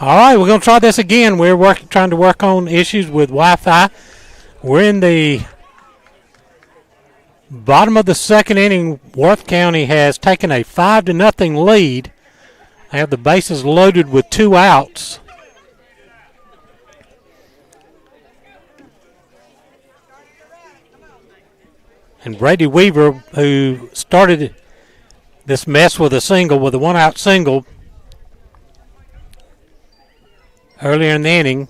All right, we're going to try this again. We're trying to work on issues with Wi-Fi. We're in the bottom of the second inning. Worth County has taken a 5-0 lead. They have the bases loaded with 2 outs. And Brady Weaver, who started this mess with a 1-out single earlier in the inning.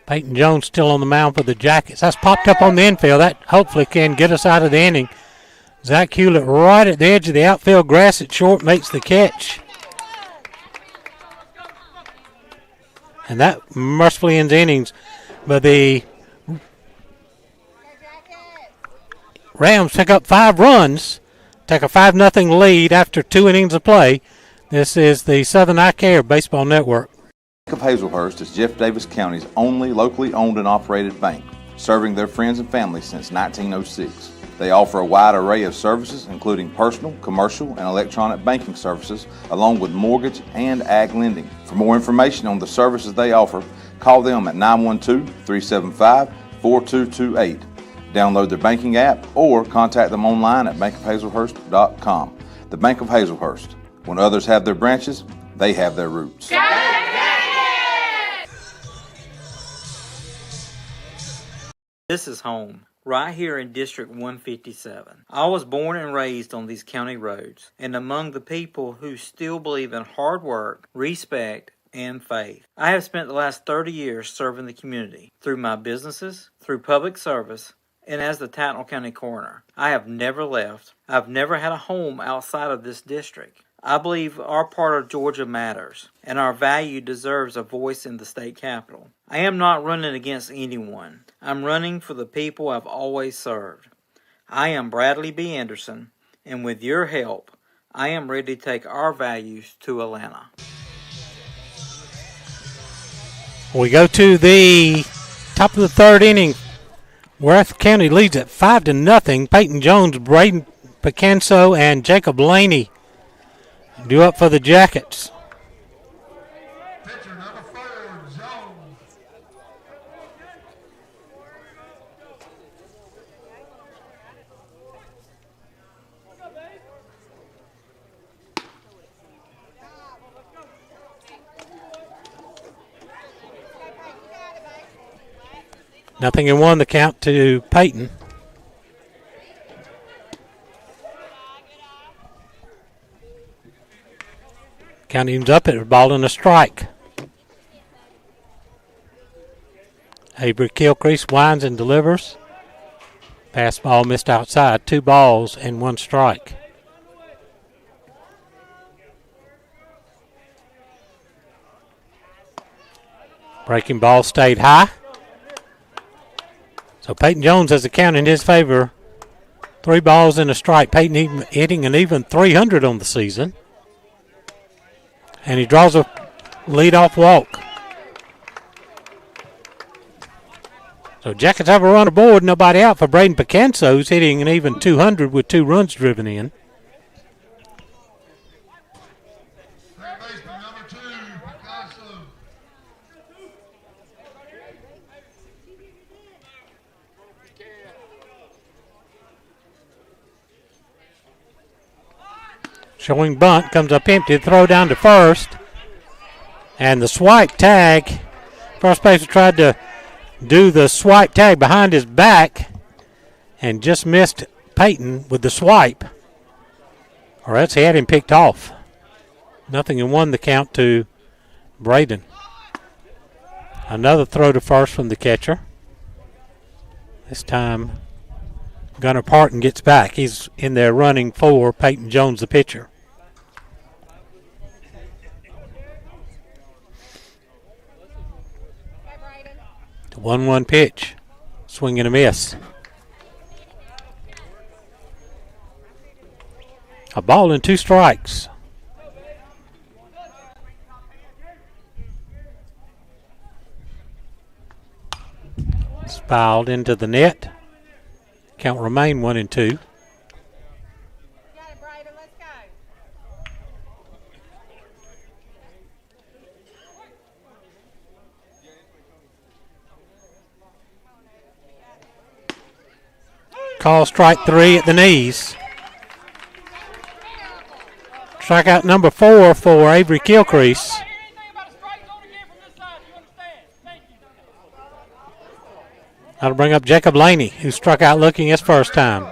Peyton Jones still on the mound for the Jackets. That's popped up on the infield. That hopefully can get us out of the inning. Zach Hewlett right at the edge of the outfield grass at short makes the catch. And that mercifully ends innings. But the Rams pick up 5 runs, take a 5-0 lead after 2 innings of play. This is the Southern Eye Care Baseball Network. Bank of Hazelhurst is Jeff Davis County's only locally owned and operated bank, serving their friends and family since 1906. They offer a wide array of services, including personal, commercial, and electronic banking services, along with mortgage and ag lending. For more information on the services they offer, call them at 912-375-4228. Download their banking app or contact them online at bankofhazelhurst.com. The Bank of Hazelhurst. When others have their branches, they have their roots. This is home, right here in District 157. I was born and raised on these county roads, and among the people who still believe in hard work, respect, and faith. I have spent the last 30 years serving the community, through my businesses, through public service, and as the Tattnall County Coroner. I have never left. I've never had a home outside of this district. I believe our part of Georgia matters, and our value deserves a voice in the state capitol. I am not running against anyone. I'm running for the people I've always served. I am Bradley B. Anderson, and with your help, I am ready to take our values to Atlanta. We go to the top of the third inning. Worth County leads at 5-0. Peyton Jones, Braden Picanso, and Jacob Laney due up for the Jackets. Pitcher number 4, Jones. Nothing in 1, the count to Peyton. Counting's up at a ball and a strike. Avery Kilcrease winds and delivers. Pass ball missed outside. 2 balls and 1 strike. Breaking ball stayed high. So Peyton Jones has the count in his favor. 3 balls and a strike. Peyton hitting an even 300 on the season. And he draws a leadoff walk. So Jackets have a run aboard, nobody out for Braden Picanso, who's hitting an even 200 with 2 runs driven in. Third baseman number 2, Picasso. Showing bunt, comes up empty, throw down to first. And the swipe tag. First baseman tried to do the swipe tag behind his back and just missed Peyton with the swipe. Or else he had him picked off. Nothing in 1, the count to Braden. Another throw to first from the catcher. This time Gunnar Parton gets back. He's in there running for Peyton Jones, the pitcher. The 1-1 pitch. Swing and a miss. A ball and 2 strikes. It's fouled into the net. Count remain 1-2. call strike 3 at the knees. Strikeout number 4 for Avery Gilcrease. That'll bring up Jacob Laney, who struck out looking his first time.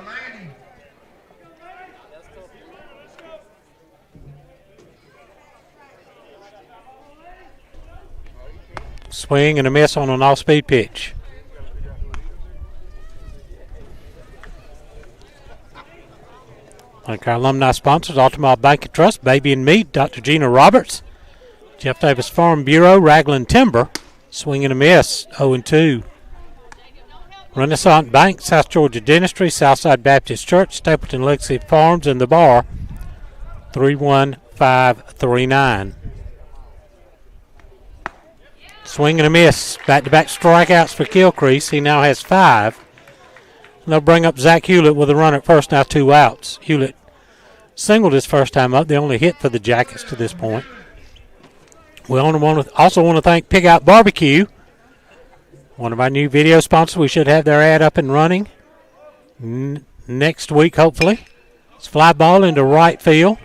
Swing and a miss on an off-speed pitch. Like our alumni sponsors, Altamont Bank and Trust, Baby and Meat, Dr. Gina Roberts, Jeff Davis Farm Bureau, Ragland Timber. Swing and a miss, 0-2. Renaissance Bank, South Georgia Dentistry, Southside Baptist Church, Stapleton Legacy Farms, and the Bar, 31539. Swing and a miss. Back-to-back strikeouts for Gilcrease. He now has 5. And they'll bring up Zach Hewlett with a runner at first, now 2 outs. Hewlett singled his first time up, the only hit for the Jackets to this point. We also want to thank Pig Out Barbecue, one of our new video sponsors. We should have their ad up and running next week, hopefully. It's fly ball into right field.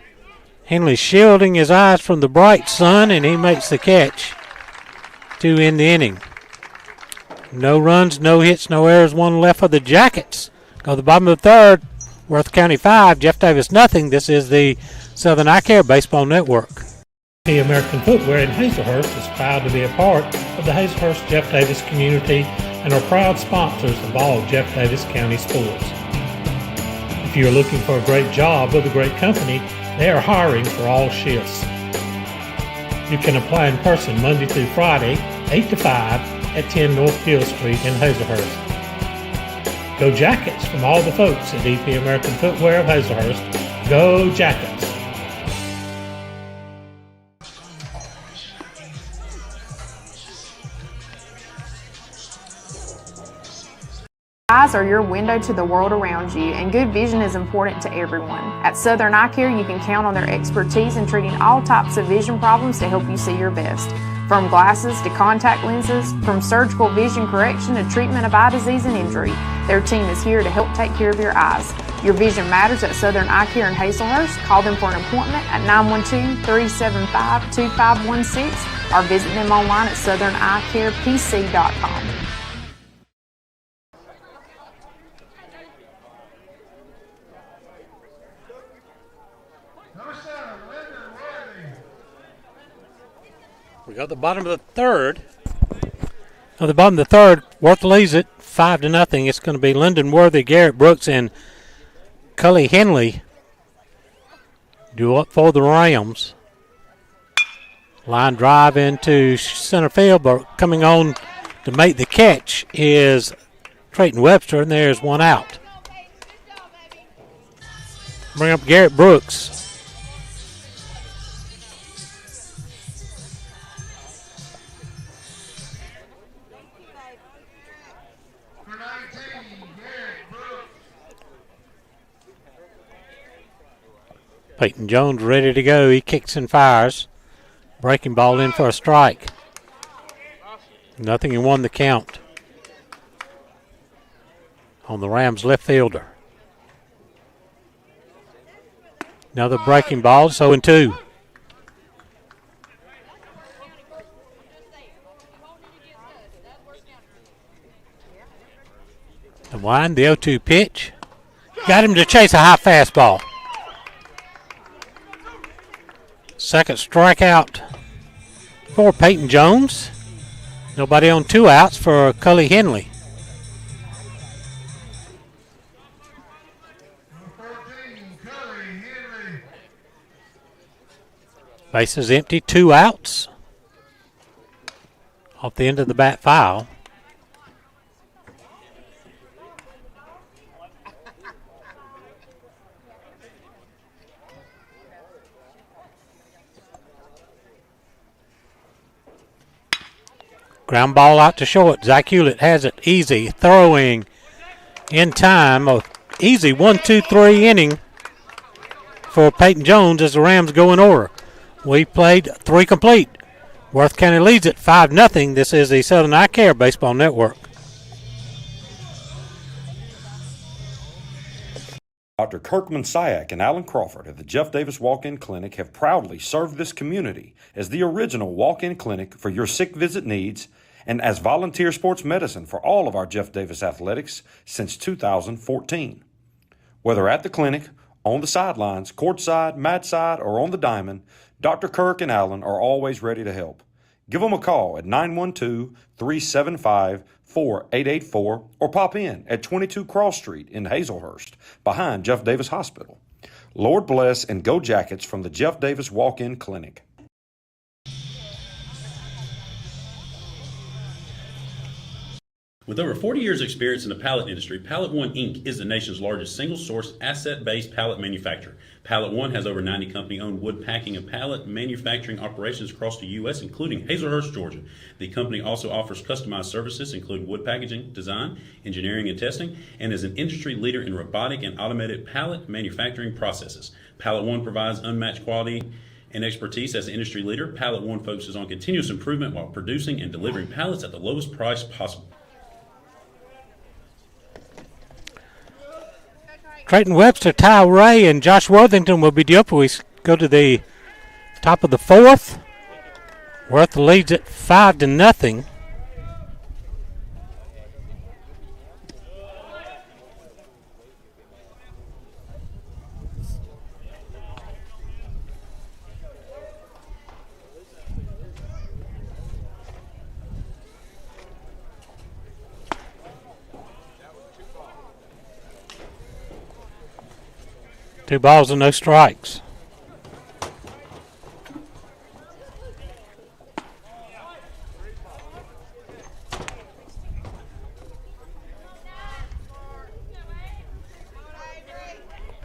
Henley shielding his eyes from the bright sun, and he makes the catch to end the inning. No runs, no hits, no errors, 1 left for the Jackets. Go to the bottom of the 3rd. Worth County 5, Jeff Davis nothing. This is the Southern Eye Care Baseball Network. The American Footwear in Hazelhurst is proud to be a part of the Hazelhurst Jeff Davis community and are proud sponsors of all Jeff Davis County sports. If you are looking for a great job with a great company, they are hiring for all shifts. You can apply in person Monday through Friday, 8 to 5 at 10 North Hill Street in Hazelhurst. Go Jackets from all the folks at EP American Footwear of Hazelhurst. Go Jackets! Eyes are your window to the world around you, and good vision is important to everyone. At Southern Eye Care, you can count on their expertise in treating all types of vision problems to help you see your best. From glasses to contact lenses, from surgical vision correction to treatment of eye disease and injury, their team is here to help take care of your eyes. Your vision matters at Southern Eye Care in Hazelhurst. Call them for an appointment at 912-375-2516 or visit them online at southerneyecarepc.com. We got the bottom of the 3rd. At the bottom of the 3rd, Worth leads it 5-0. It's going to be Lyndon Worthy, Garrett Brooks, and Cully Henley due up for the Rams. Line drive into center field, but coming on to make the catch is Trayton Webster, and there's 1 out. Bring up Garrett Brooks. Peyton Jones ready to go. He kicks and fires. Breaking ball in for a strike. Nothing, and 1 the count on the Rams left fielder. Another breaking ball, 0-2. The wind, the 0-2 pitch. Got him to chase a high fastball. Second strikeout for Peyton Jones. Nobody on 2 outs for Cully Henley. Bases empty, 2 outs. Off the end of the bat foul. Ground ball out to short. Zach Hewlett has it easy. Throwing in time. A easy 1-2-3 inning for Peyton Jones as the Rams go in order. We played 3 complete. Worth County leads it 5-0. This is the Southern Eye Care Baseball Network. Dr. Kirkman Syak and Alan Crawford at the Jeff Davis Walk-In Clinic have proudly served this community as the original walk-in clinic for your sick visit needs and as volunteer sports medicine for all of our Jeff Davis athletics since 2014. Whether at the clinic, on the sidelines, courtside, mat side, or on the diamond, Dr. Kirk and Alan are always ready to help. Give them a call at 912-375-4884 or pop in at 22 Cross Street in Hazelhurst behind Jeff Davis Hospital. Lord bless and go Jackets from the Jeff Davis Walk-In Clinic. With over 40 years' experience in the pallet industry, Pallet One Inc. is the nation's largest single-source, asset-based pallet manufacturer. Pallet One has over 90 company-owned wood packing and pallet manufacturing operations across the U.S., including Hazelhurst, Georgia. The company also offers customized services, including wood packaging, design, engineering, and testing, and is an industry leader in robotic and automated pallet manufacturing processes. Pallet One provides unmatched quality and expertise as an industry leader. Pallet One focuses on continuous improvement while producing and delivering pallets at the lowest price possible. Trayton Webster, Ty Ray, and Josh Worthington will be due up. We go to the top of the fourth. Worth leads at 5-0. Two balls and no strikes.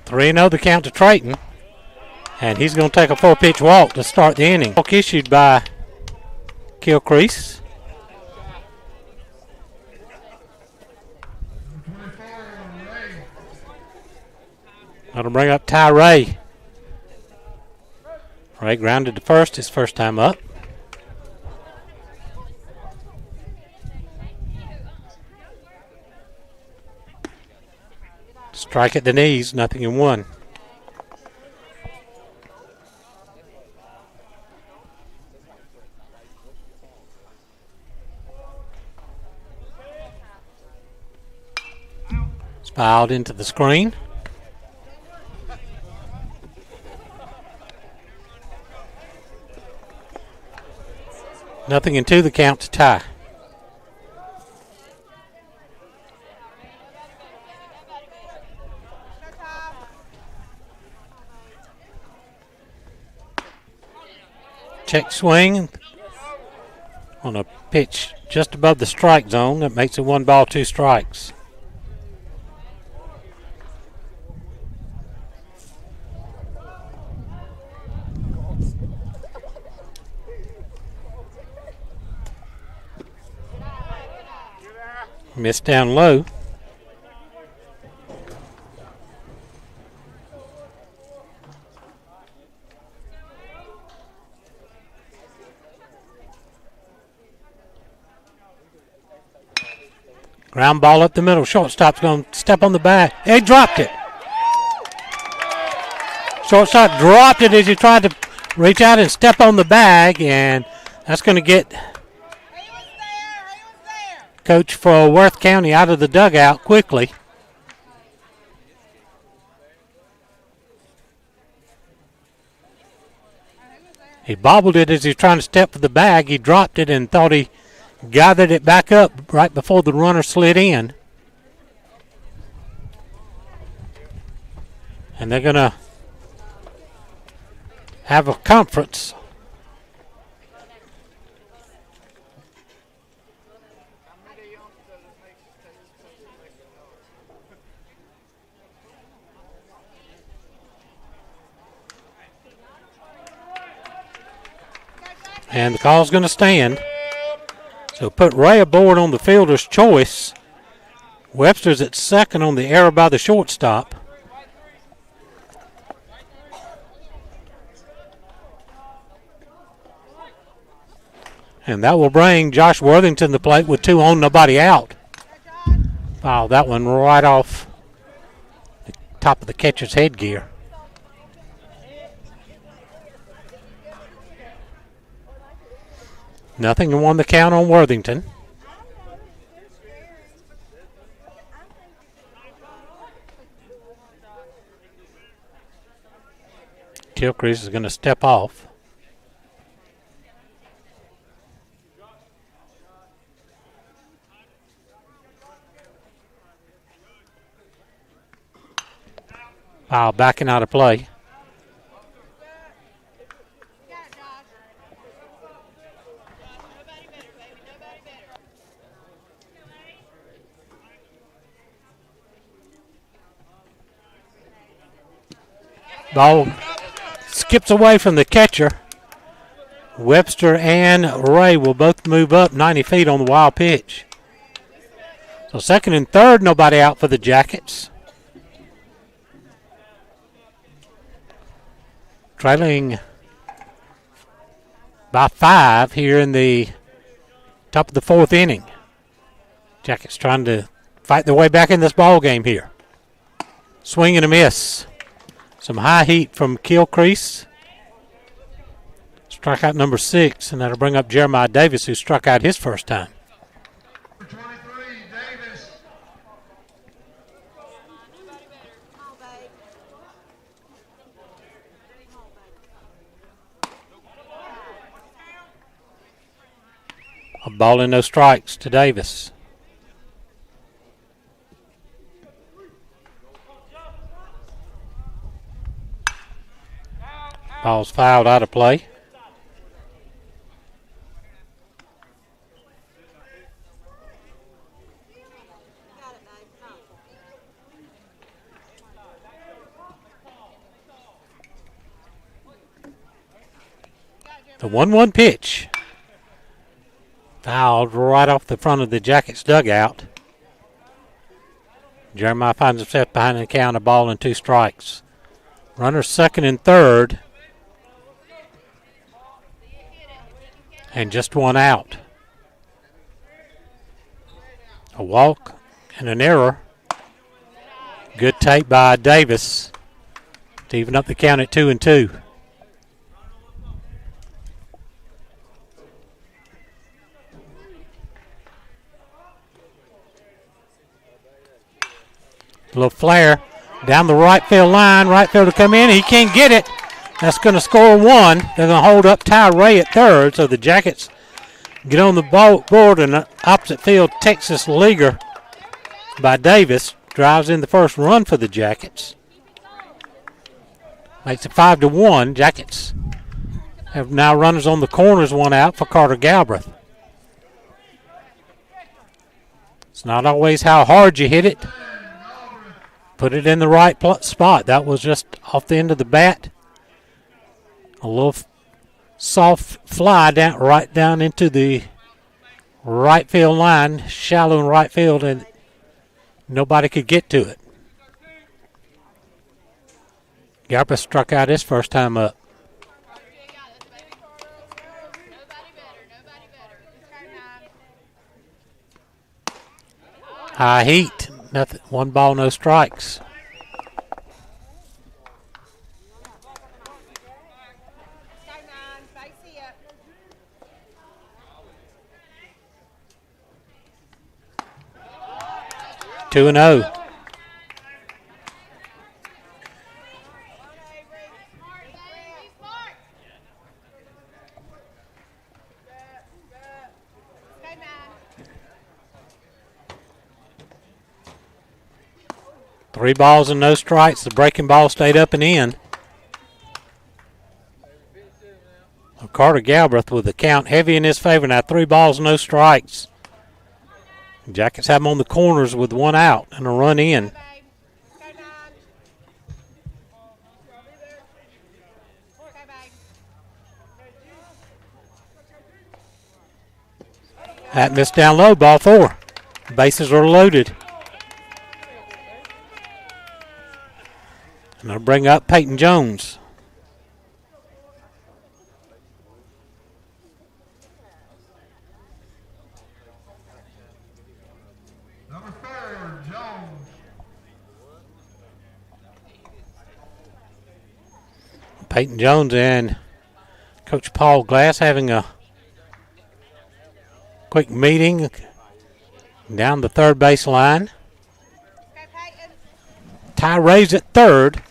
Three 0 the count to Trayton, and he's going to take a 4-pitch walk to start the inning. Walk issued by Kilcrease. That'll bring up Ty Ray. Ray grounded to first, his first time up. Strike at the knees, 0-1. It's fouled into the screen. Nothing in two, the count to Ty. Check swing on a pitch just above the strike zone. That makes it 1 ball, 2 strikes. Missed down low. Ground ball up the middle. Shortstop's going to step on the bag. He dropped it. Shortstop dropped it as he tried to reach out and step on the bag, and that's going to get coach for Worth County out of the dugout quickly. He bobbled it as he was trying to step for the bag. He dropped it and thought he gathered it back up right before the runner slid in. And they're going to have a conference. And the call's going to stand. So put Ray aboard on the fielder's choice. Webster's at second on the error by the shortstop. And that will bring Josh Worthington to the plate with 2 on, nobody out. Foul that one right off the top of the catcher's headgear. Nothing and 1 the count on Worthington. Gilchrist is going to step off. Foul backing out of play. Ball skips away from the catcher. Webster and Ray will both move up 90 feet on the wild pitch. So second and third, nobody out for the Jackets. Trailing by 5 here in the top of the 4th inning. Jackets trying to fight their way back in this ball game here. Swing and a miss. Some high heat from Gilchrist. Strikeout number 6, and that'll bring up Jeremiah Davis, who struck out his first time. 23, Davis. A ball and no strikes to Davis. Ball's fouled out of play. The 1-1 pitch. Fouled right off the front of the Jackets dugout. Jeremiah finds himself behind the count, a ball and 2 strikes. Runners second and third. And just 1 out. A walk and an error. Good take by Davis to even up the count at 2-2. A little flare down the right field line. Right field to come in. He can't get it. That's going to score 1. They're going to hold up Ty Ray at third. So the Jackets get on the board in the opposite field. Texas leaguer by Davis drives in the first run for the Jackets. Makes it 5-1. Jackets have now runners on the corners, 1 out for Carter Galbraith. It's not always how hard you hit it. Put it in the right spot. That was just off the end of the bat. A little soft fly right down into the right field line, shallow in right field, and nobody could get to it. Galbraith struck out his first time up. High heat. Nothing. 1 ball, no strikes. Two and 0. Three balls and no strikes. The breaking ball stayed up and in. Carter Galbraith with the count heavy in his favor. Now 3 balls, no strikes. Jackets have him on the corners with 1 out and a run in. That missed down low, ball 4. Bases are loaded. And they'll bring up Peyton Jones. Number 4, Jones. Peyton Jones and Coach Paul Glass having a quick meeting down the third base line. Ty Ray's at third.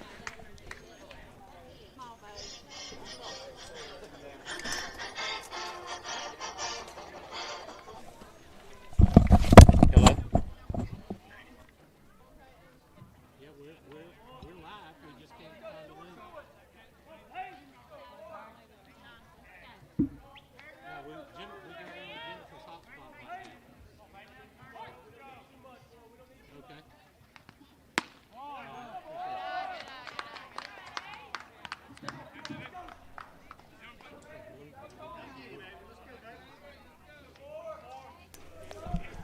Hello. Yeah, we're live. We just can't find the link. We got Jennifer's hotspot right now. Okay.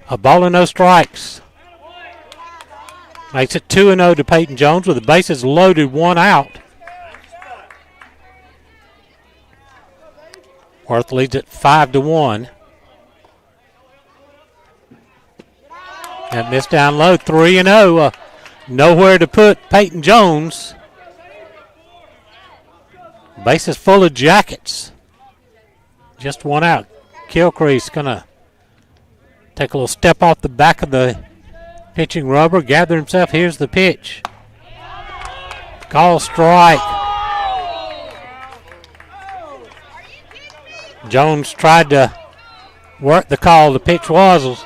A ball and no strikes. Makes it 2-0 to Peyton Jones with the bases loaded, one out. Worth leads at 5-1. That missed down low, 3-0. Nowhere to put Peyton Jones. Bases full of Jackets. Just one out. Kilcrease going to take a little step off the back of the pitching rubber, gather himself. Here's the pitch. Call strike. Jones tried to work the call. The pitch was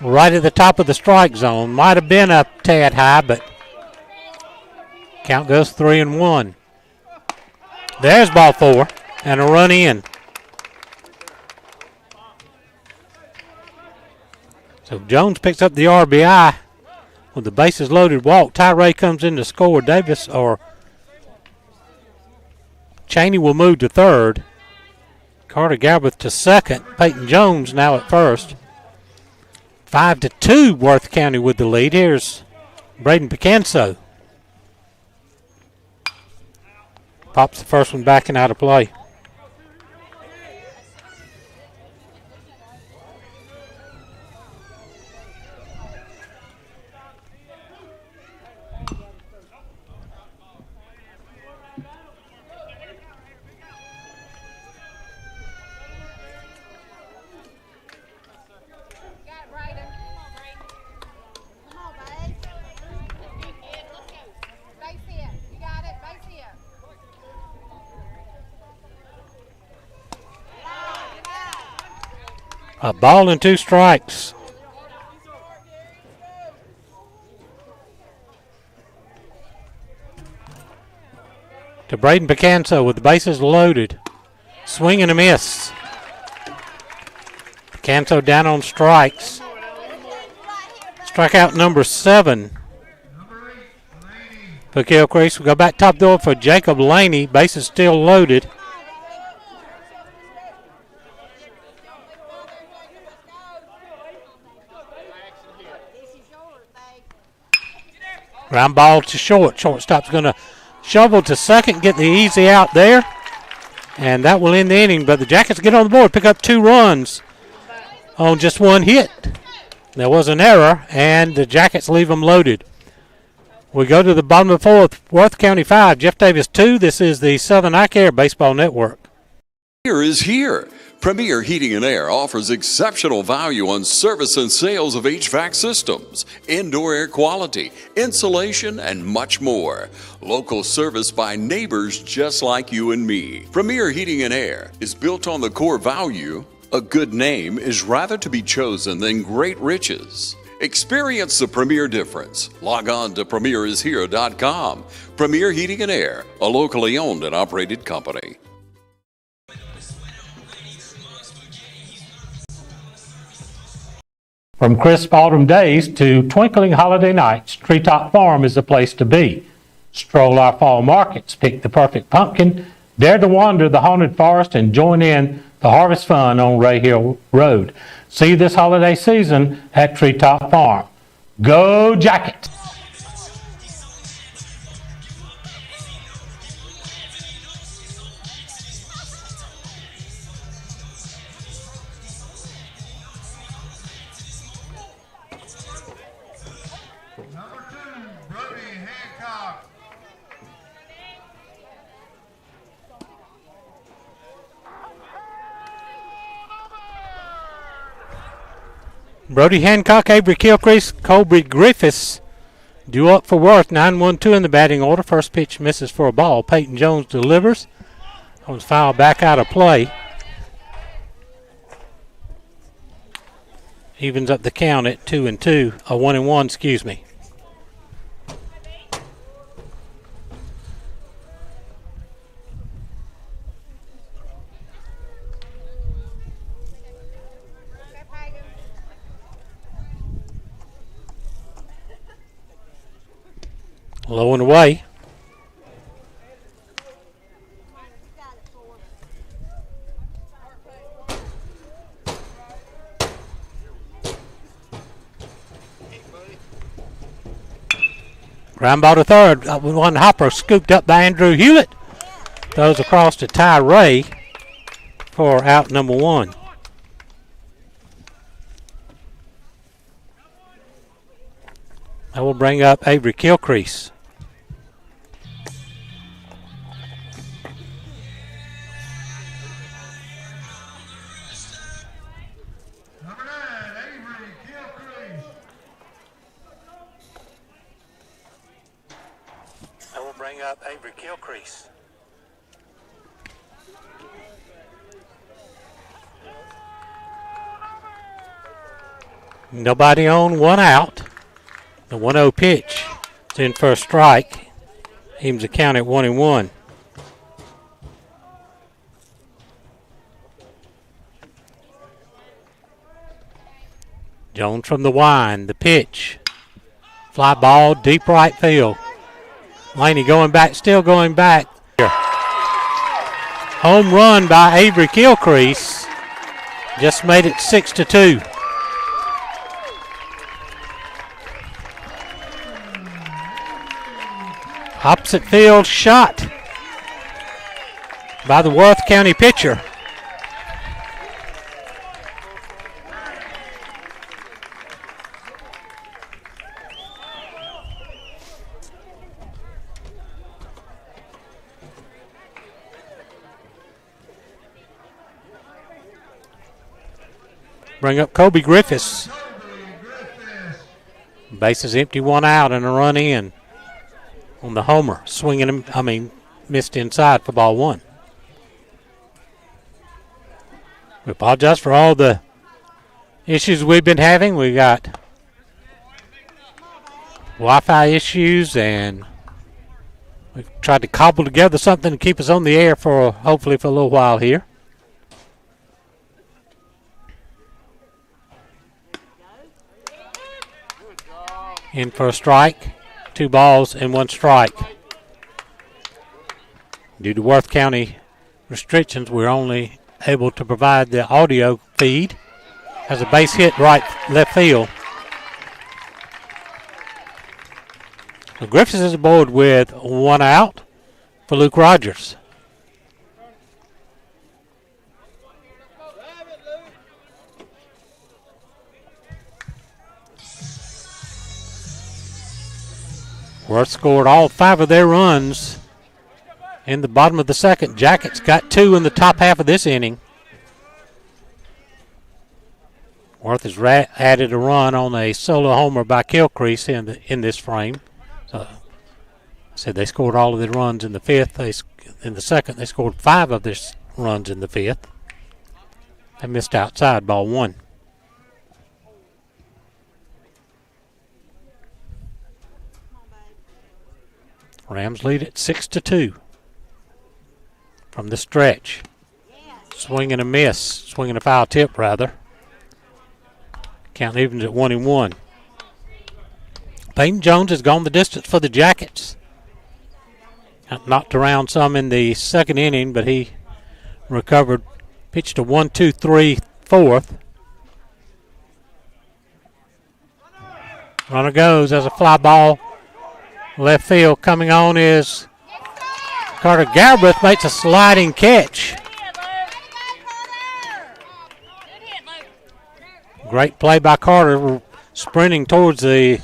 right at the top of the strike zone. Might have been a tad high, but count goes 3-1. There's ball four and a run in. So Jones picks up the RBI with the bases loaded walk. Tyree comes in to score. Davis or Cheney will move to third. Carter Galbraith to second. Peyton Jones now at first. 5-2 Worth County with the lead. Here's Braden Picanso. Pops the first one back and out of play. A ball and two strikes. To Braden Picanso with the bases loaded. Swing and a miss. Picanso down on strikes. Strikeout number 7. For Kilcrease. We go back top door for Jacob Laney. Bases still loaded. Ground ball to short. Shortstop's going to shovel to second, get the easy out there. And that will end the inning. But the Jackets get on the board, pick up 2 runs on just one hit. There was an error, and the Jackets leave them loaded. We go to the bottom of the fourth. Worth County 5, Jeff Davis 2. This is the Southern Eye Care Baseball Network. Here is here. Premier Heating and Air offers exceptional value on service and sales of HVAC systems, indoor air quality, insulation, and much more. Local service by neighbors just like you and me. Premier Heating and Air is built on the core value, a good name is rather to be chosen than great riches. Experience the Premier difference. Log on to premierishere.com. Premier Heating and Air, a locally owned and operated company. From crisp autumn days to twinkling holiday nights, Treetop Farm is the place to be. Stroll our fall markets, pick the perfect pumpkin, dare to wander the haunted forest, and join in the harvest fun on Ray Hill Road. See this holiday season at Treetop Farm. Go Jackets! Number 2, Brody Hancock. Brody Hancock, Avery Gilchrist, Colby Griffiths due up for Worth. 9-1-2 in the batting order. First pitch misses for a ball. Peyton Jones delivers. Was fouled back out of play. Evens up the count at 2-2. 1-1, excuse me. Low and away. Ground ball to third. One hopper scooped up by Andrew Hewlett. Throws across to Ty Ray for out number 1. That will bring up Avery Gilchrist. Number 9, Avery Gilchrist. That will bring up Avery Gilchrist. Nobody on, one out. The 1-0 pitch is in for a strike. Evens the count at 1-1. Jones from the wind. The pitch. Fly ball, deep right field. Laney going back, still going back. Home run by Avery Gilchrist. Just made it 6-2. Opposite field shot by the Worth County pitcher. Bring up Colby Griffiths. Base is empty, one out and a run in on the homer. Swinging him, missed inside for ball 1. We apologize for all the issues we've been having. We got Wi-Fi issues, and we've tried to cobble together something to keep us on the air for hopefully for a little while here. In for a strike. 2 balls and 1 strike. Due to Worth County restrictions, we're only able to provide the audio feed. Has a base hit left field. So Griffiths is aboard with 1 out for Luke Rogers. Worth scored all 5 of their runs in the bottom of the second. Jackets got 2 in the top half of this inning. Worth has added a run on a solo homer by Gilchrist in this frame. So I said they scored all of their runs in the fifth. In the second, they scored 5 of their runs in the fifth. They missed outside, ball 1. Rams lead at 6-2 from the stretch. Swing and a miss. Swing and a foul tip, rather. Count evens at 1-1. Peyton Jones has gone the distance for the Jackets. Knocked around some in the second inning, but he recovered. Pitched a 1-2-3 fourth. Runner goes as a fly ball. Left field coming on is Carter Galbraith, makes a sliding catch. Great play by Carter, sprinting towards and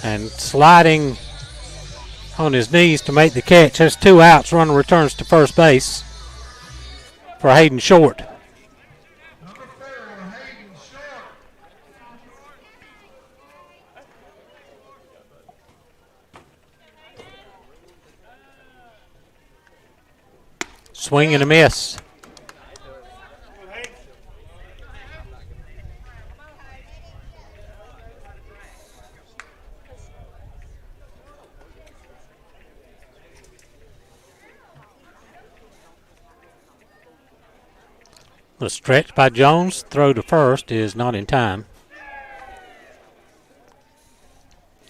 sliding on his knees to make the catch. There's 2 outs. Runner returns to first base for Hayden Short. Swing and a miss. The stretch by Jones. Throw to first is not in time.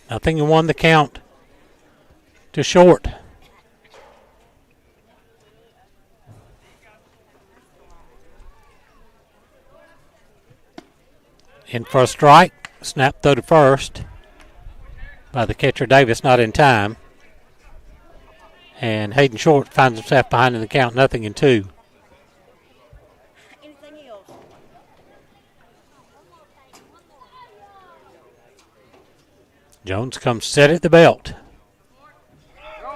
Nothing and 1 the count to Short. In for a strike. Snap throw to first by the catcher Davis, not in time. And Hayden Short finds himself behind in the count, 0-2. Jones comes set at the belt.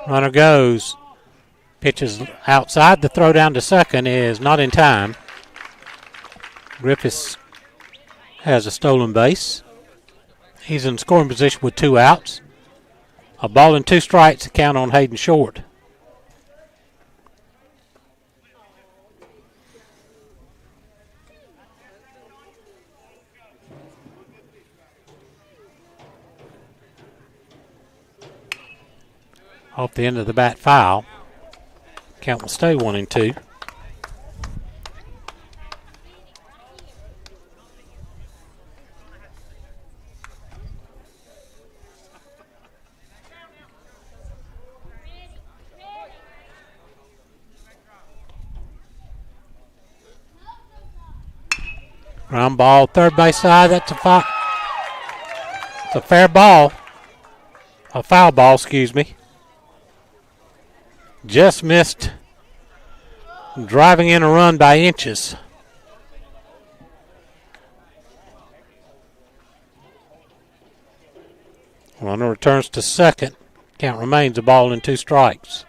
Runner goes. Pitches outside. The throw down to second is not in time. Griffiths has a stolen base. He's in scoring position with 2 outs. A ball and 2 strikes to count on Hayden Short. Off the end of the bat foul. Count will stay 1-2. Ground ball, third base side. That's a fair ball. A foul ball, excuse me. Just missed driving in a run by inches. Runner returns to second. Count remains a ball and 2 strikes.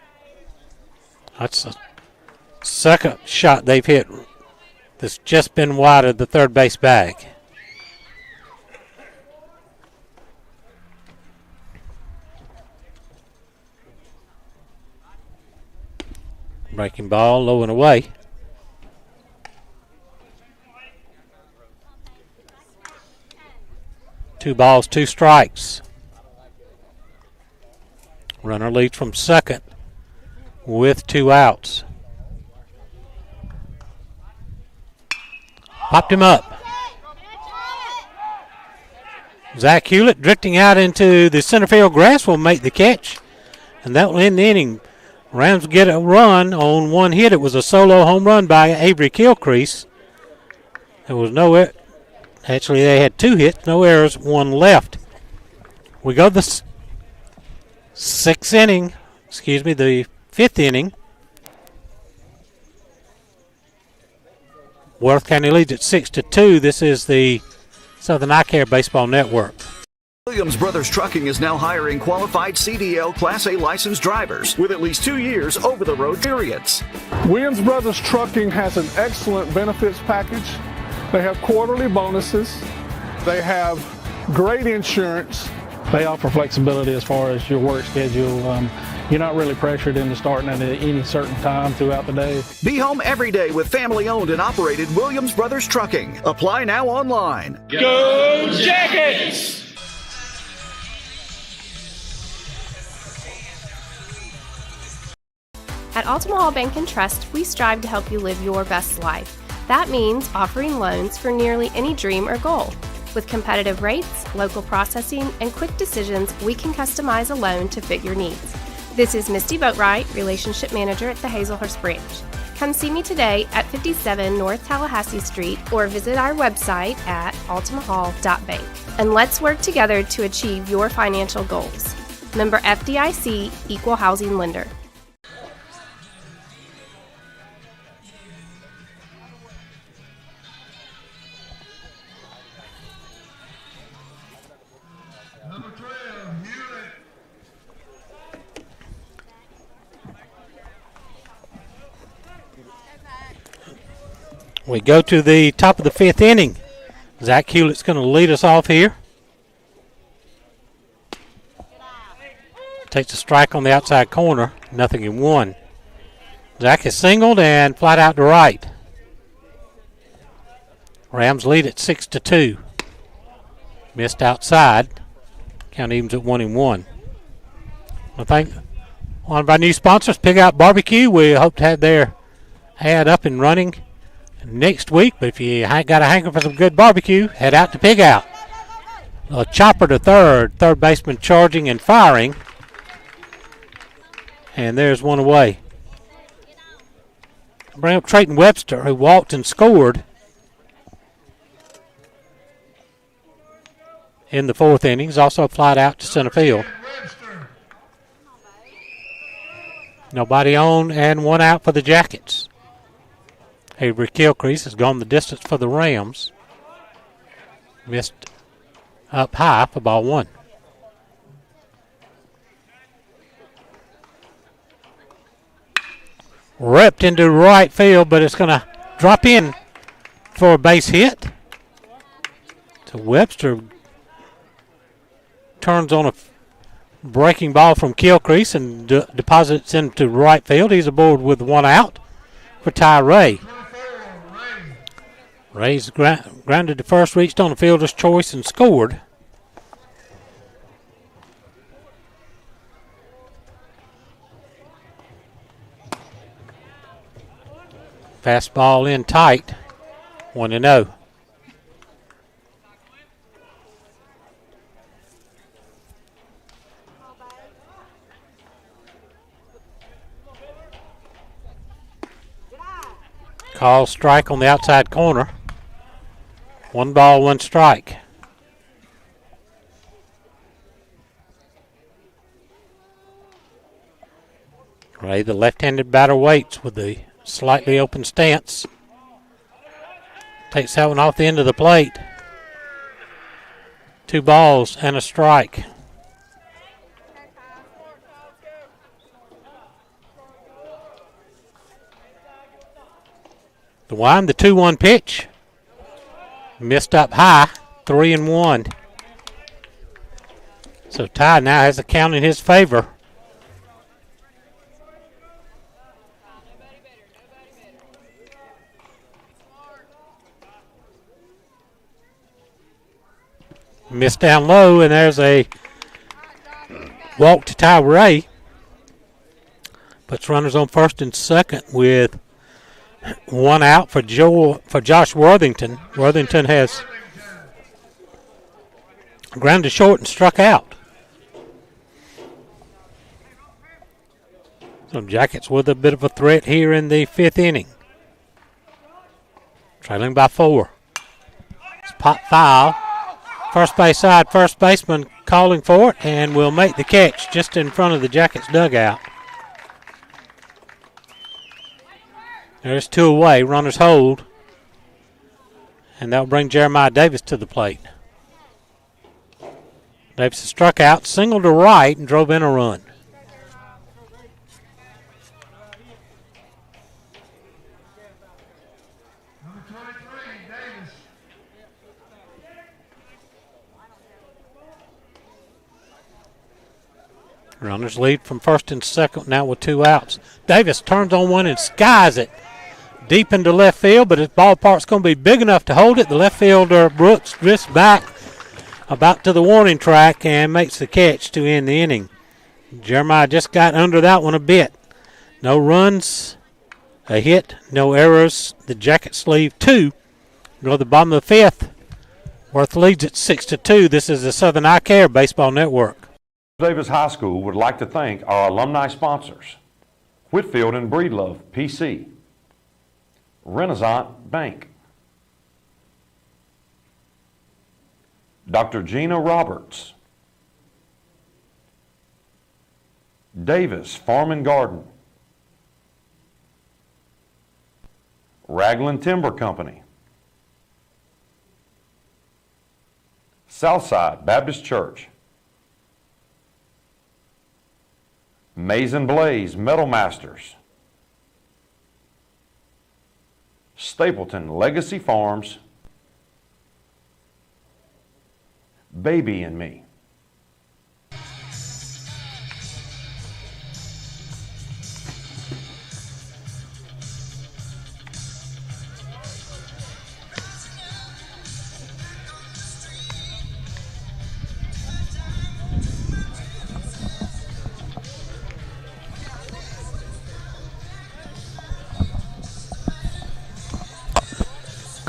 That's the second shot they've hit that's just been wide of the third base bag. Breaking ball, low and away. Two balls, 2 strikes. Runner leads from second with 2 outs. Popped him up. Zach Hewlett drifting out into the center field grass will make the catch, and that will end the inning. Rams get a run on 1 hit. It was a solo home run by Avery Kilcrease. There was no actually they had 2 hits, no errors, 1 left. We go to the 6th inning, the 5th inning. Worth County leads at 6-2. This is the Southern Eye Care Baseball Network. Williams Brothers Trucking is now hiring qualified CDL Class A licensed drivers with at least 2 years over-the-road periods. Williams Brothers Trucking has an excellent benefits package. They have quarterly bonuses. They have great insurance. They offer flexibility as far as your work schedule. You're not really pressured into starting at any certain time throughout the day. Be home every day with family-owned and operated Williams Brothers Trucking. Apply now online. Go Jackets! At Altamahal Bank and Trust, we strive to help you live your best life. That means offering loans for nearly any dream or goal. With competitive rates, local processing, and quick decisions, we can customize a loan to fit your needs. This is Misty Boatwright, Relationship Manager at the Hazelhurst Branch. Come see me today at 57 North Tallahassee Street or visit our website at altamahal.bank. And let's work together to achieve your financial goals. Member FDIC, Equal Housing Lender. Number 12, Hewlett. We go to the top of the 5th inning. Zach Hewlett's going to lead us off here. Takes a strike on the outside corner, 0-1. Zach is singled and flat out to right. Rams lead at 6-2. Missed outside. Count evens at 1-1. I think one of our new sponsors, Pig Out Barbecue, we hope to have their ad up and running next week. But if you ain't got a hankering for some good barbecue, head out to Pig Out. Chopper to third baseman charging and firing. And there's one away. Bring up Trayton Webster, who walked and scored in the fourth inning. He's also flied out to center field. Nobody on and one out for the Jackets. Avery Gilcrease has gone the distance for the Rams. Missed up high for ball one. Ripped into right field, but it's going to drop in for a base hit. So Webster turns on a breaking ball from Gilcrease and deposits into right field. He's aboard with one out for Ty Ray. Ray's grounded to first, reached on the fielder's choice and scored. Fastball in tight, 1-0. Call strike on the outside corner. 1 ball, 1 strike. Ray, the left-handed batter, waits with the slightly open stance. Takes that one off the end of the plate. 2 balls and a strike. The wind, the 2-1 pitch. Missed up high, 3-1. So Ty now has the count in his favor. Missed down low, and there's a walk to Ty Ray. Puts runners on first and second with 1 out for Josh Worthington. Worthington has grounded short and struck out. Some Jackets with a bit of a threat here in the 5th inning. Trailing by 4. It's pop foul. First base side, first baseman calling for it, and will make the catch just in front of the Jackets dugout. There's 2 away, runners hold, and that'll bring Jeremiah Davis to the plate. Davis has struck out, singled to right, and drove in a run. Runners lead from first and second now with 2 outs. Davis turns on one and skies it deep into left field, but his ballpark's going to be big enough to hold it. The left fielder, Brooks, drifts back about to the warning track and makes the catch to end the inning. Jeremiah just got under that one a bit. No runs, a hit, no errors. The Jackets leave 2. Go to the bottom of the 5th. Worth leads at 6-2. This is the Southern Eye Care Baseball Network. Davis High School would like to thank our alumni sponsors, Whitfield and Breedlove, PC, Renaissance Bank, Dr. Gina Roberts, Davis Farm and Garden, Ragland Timber Company, Southside Baptist Church, Maze and Blaze Metal Masters, Stapleton Legacy Farms, Baby and Me.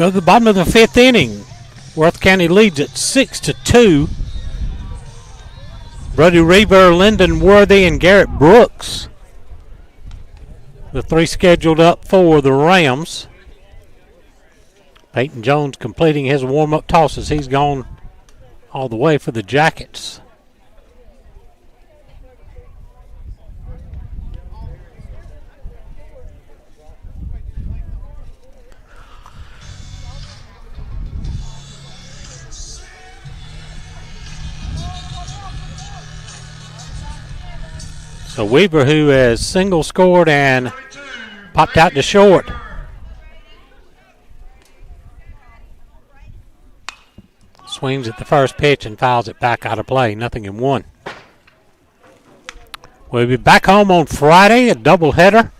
Go to the bottom of the 5th inning. Worth County leads at 6-2. Brody Reaver, Lyndon Worthy, and Garrett Brooks, the 3 scheduled up for the Rams. Peyton Jones completing his warm-up tosses. He's gone all the way for the Jackets. So Weaver, who has single scored and popped out to short. Swings at the first pitch and fouls it back out of play. 0-1. We'll be back home on Friday, a doubleheader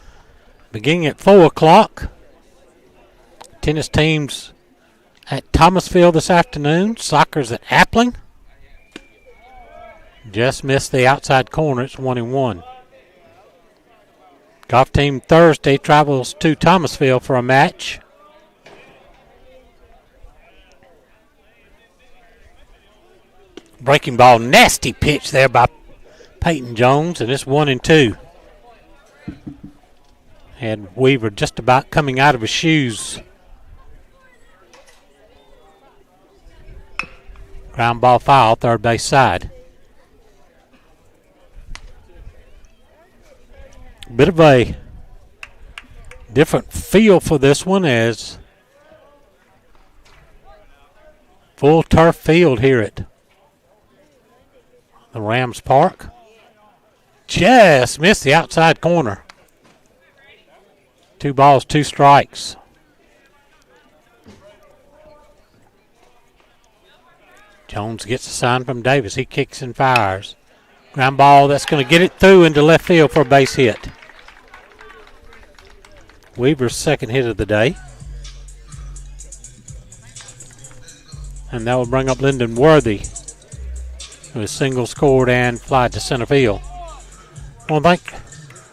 beginning at 4 o'clock. Tennis teams at Thomasville this afternoon. Soccer's at Appling. Just missed the outside corner. It's 1-1. Golf team Thursday travels to Thomasville for a match. Breaking ball, nasty pitch there by Peyton Jones, and it's 1-2. Had Weaver just about coming out of his shoes. Ground ball foul, third base side. Bit of a different feel for this one as full turf field here at the Rams Park. Just missed the outside corner. 2 balls, 2 strikes. Jones gets a sign from Davis. He kicks and fires. Ground ball that's going to get it through into left field for a base hit. Weaver's second hit of the day. And that will bring up Lyndon Worthy, who has single scored and fly to center field. I want to thank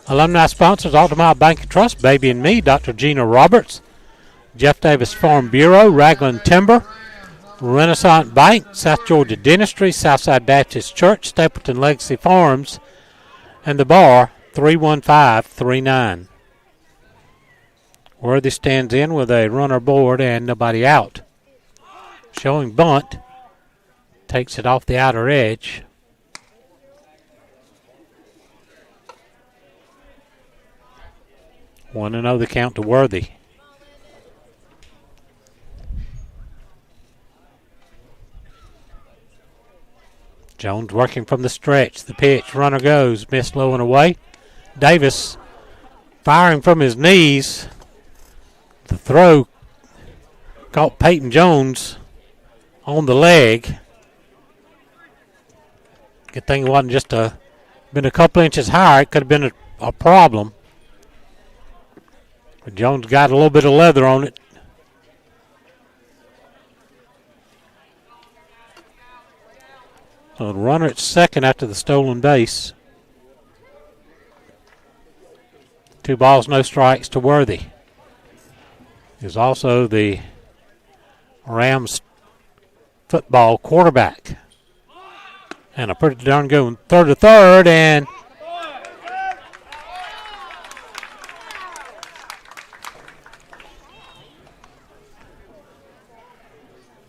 alumni sponsors, Altamont Bank and Trust, Baby and Me, Dr. Gina Roberts, Jeff Davis Farm Bureau, Ragland Timber, Renaissance Bank, South Georgia Dentistry, Southside Baptist Church, Stapleton Legacy Farms, and the bar, 31539. Worthy stands in with a runner aboard and nobody out. Showing bunt. Takes it off the outer edge. One and 0 the count to Worthy. Jones working from the stretch. The pitch. Runner goes. Missed low and away. Davis firing from his knees. The throw caught Peyton Jones on the leg. Good thing it wasn't just been a couple inches higher. It could have been a problem. But Jones got a little bit of leather on it. So the runner at second after the stolen base. 2 balls, no strikes to Worthy. He's also the Rams football quarterback. And a pretty darn good one. Third to third, and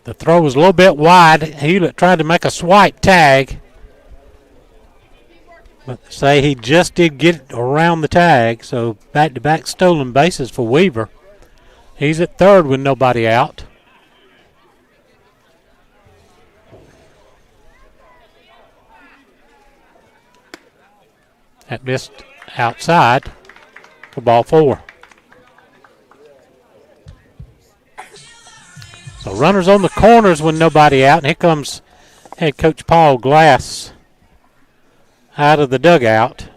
the throw was a little bit wide. Hewlett tried to make a swipe tag. But say he just did get around the tag, so back-to-back stolen bases for Weaver. He's at third with nobody out. That missed outside for ball 4. So runners on the corners with nobody out. And here comes head coach Paul Glass out of the dugout.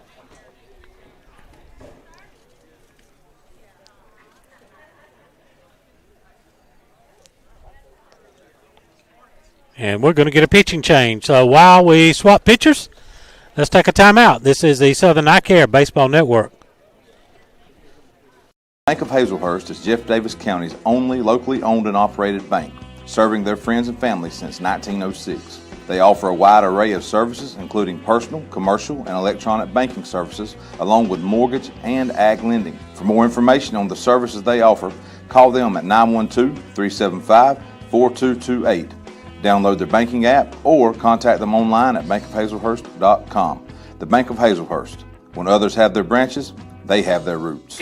And we're going to get a pitching change. So while we swap pitchers, let's take a timeout. This is the Southern Eye Care Baseball Network. Bank of Hazelhurst is Jeff Davis County's only locally owned and operated bank, serving their friends and family since 1906. They offer a wide array of services, including personal, commercial, and electronic banking services, along with mortgage and ag lending. For more information on the services they offer, call them at 912-375-4228. Download their banking app or contact them online at bankofhazelhurst.com. The Bank of Hazelhurst. When others have their branches, they have their roots.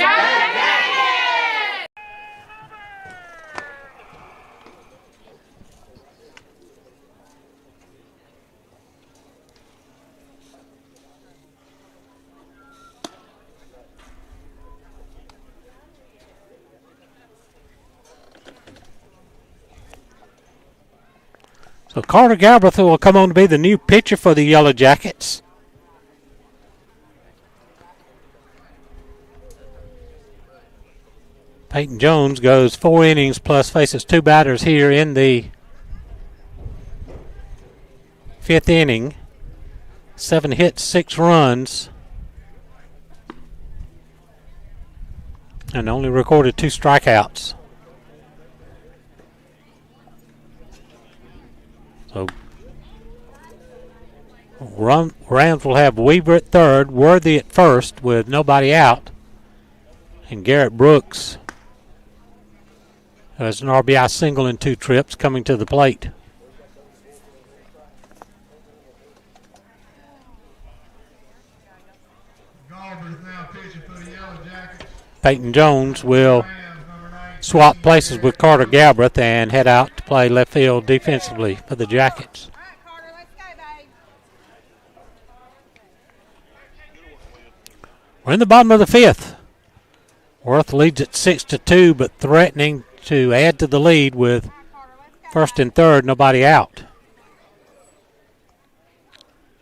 So Carter Galbraith will come on to be the new pitcher for the Yellow Jackets. Peyton Jones goes 4 innings plus faces 2 batters here in the 5th inning. 7 hits, 6 runs. And only recorded 2 strikeouts. So Rams will have Weaver at third, Worthy at first with nobody out, and Garrett Brooks has an RBI single in 2 trips coming to the plate. Peyton Jones will swap places with Carter Galbraith and head out to play left field defensively for the Jackets. We're in the bottom of the 5th. Worth leads at 6-2, but threatening to add to the lead with first and third, nobody out.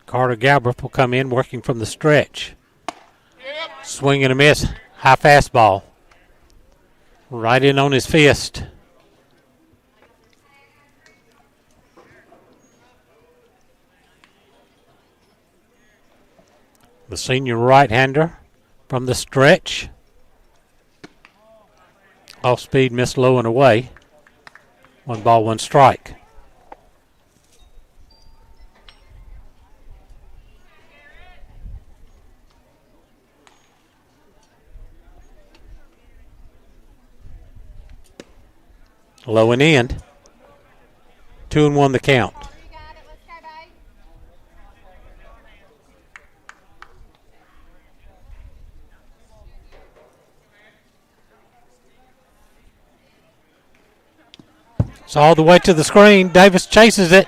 Carter Galbraith will come in working from the stretch. Swing and a miss, high fastball. Right in on his fist. The senior right-hander from the stretch. Off speed, missed low and away. 1 ball, 1 strike. Low and in. 2-1 the count. It's all the way to the screen. Davis chases it,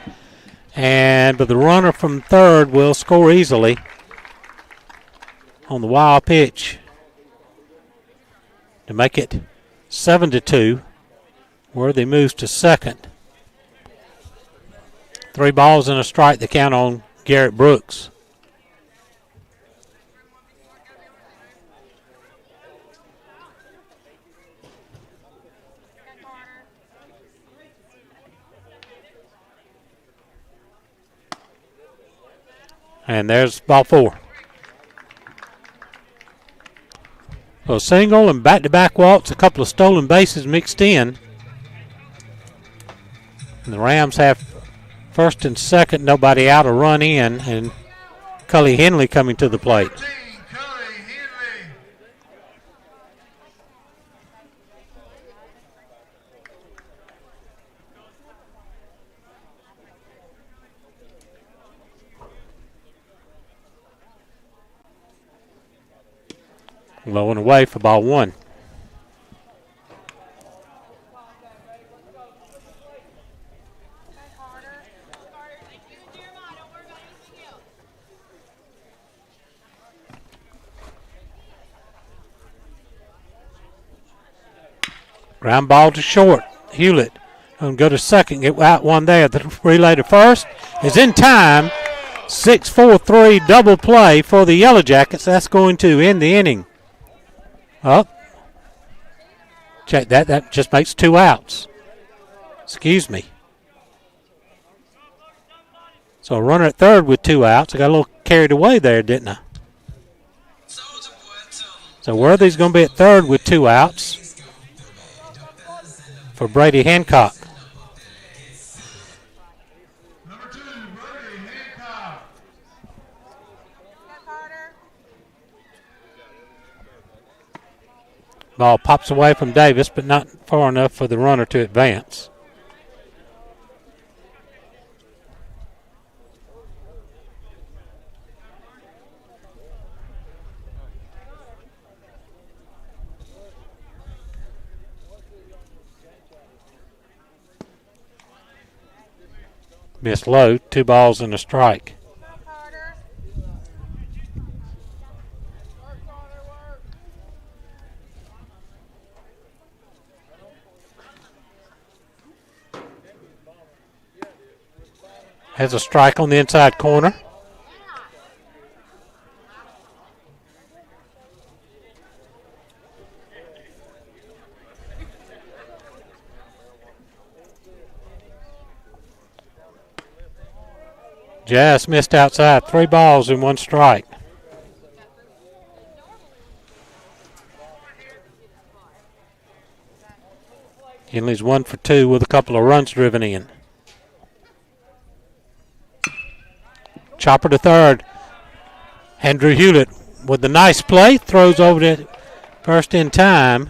but the runner from third will score easily on the wild pitch to make it 7-2. Worthy moves to second. 3 balls and a strike, the count on Garrett Brooks. And there's ball 4. So a single and back-to-back walks, a couple of stolen bases mixed in. And the Rams have first and second, nobody out, a run in, and Cully Henley coming to the plate. Low and away for ball 1. Ground ball to short. Hewlett going to go to second, get out one there. The relay to first is in time. 6-4-3 double play for the Yellow Jackets. That's going to end the inning. Oh, check that. That just makes 2 outs. Excuse me. So a runner at third with 2 outs. I got a little carried away there, didn't I? So Worthy's going to be at third with 2 outs for Brady Hancock. Number 2, Brady Hancock. Ball pops away from Davis, but not far enough for the runner to advance. Missed low, 2 balls and a strike. Has a strike on the inside corner. Just missed outside. 3 balls and 1 strike. Henley's 1 for 2 with a couple of runs driven in. Chopper to third. Andrew Hewlett with a nice play. Throws over to first in time.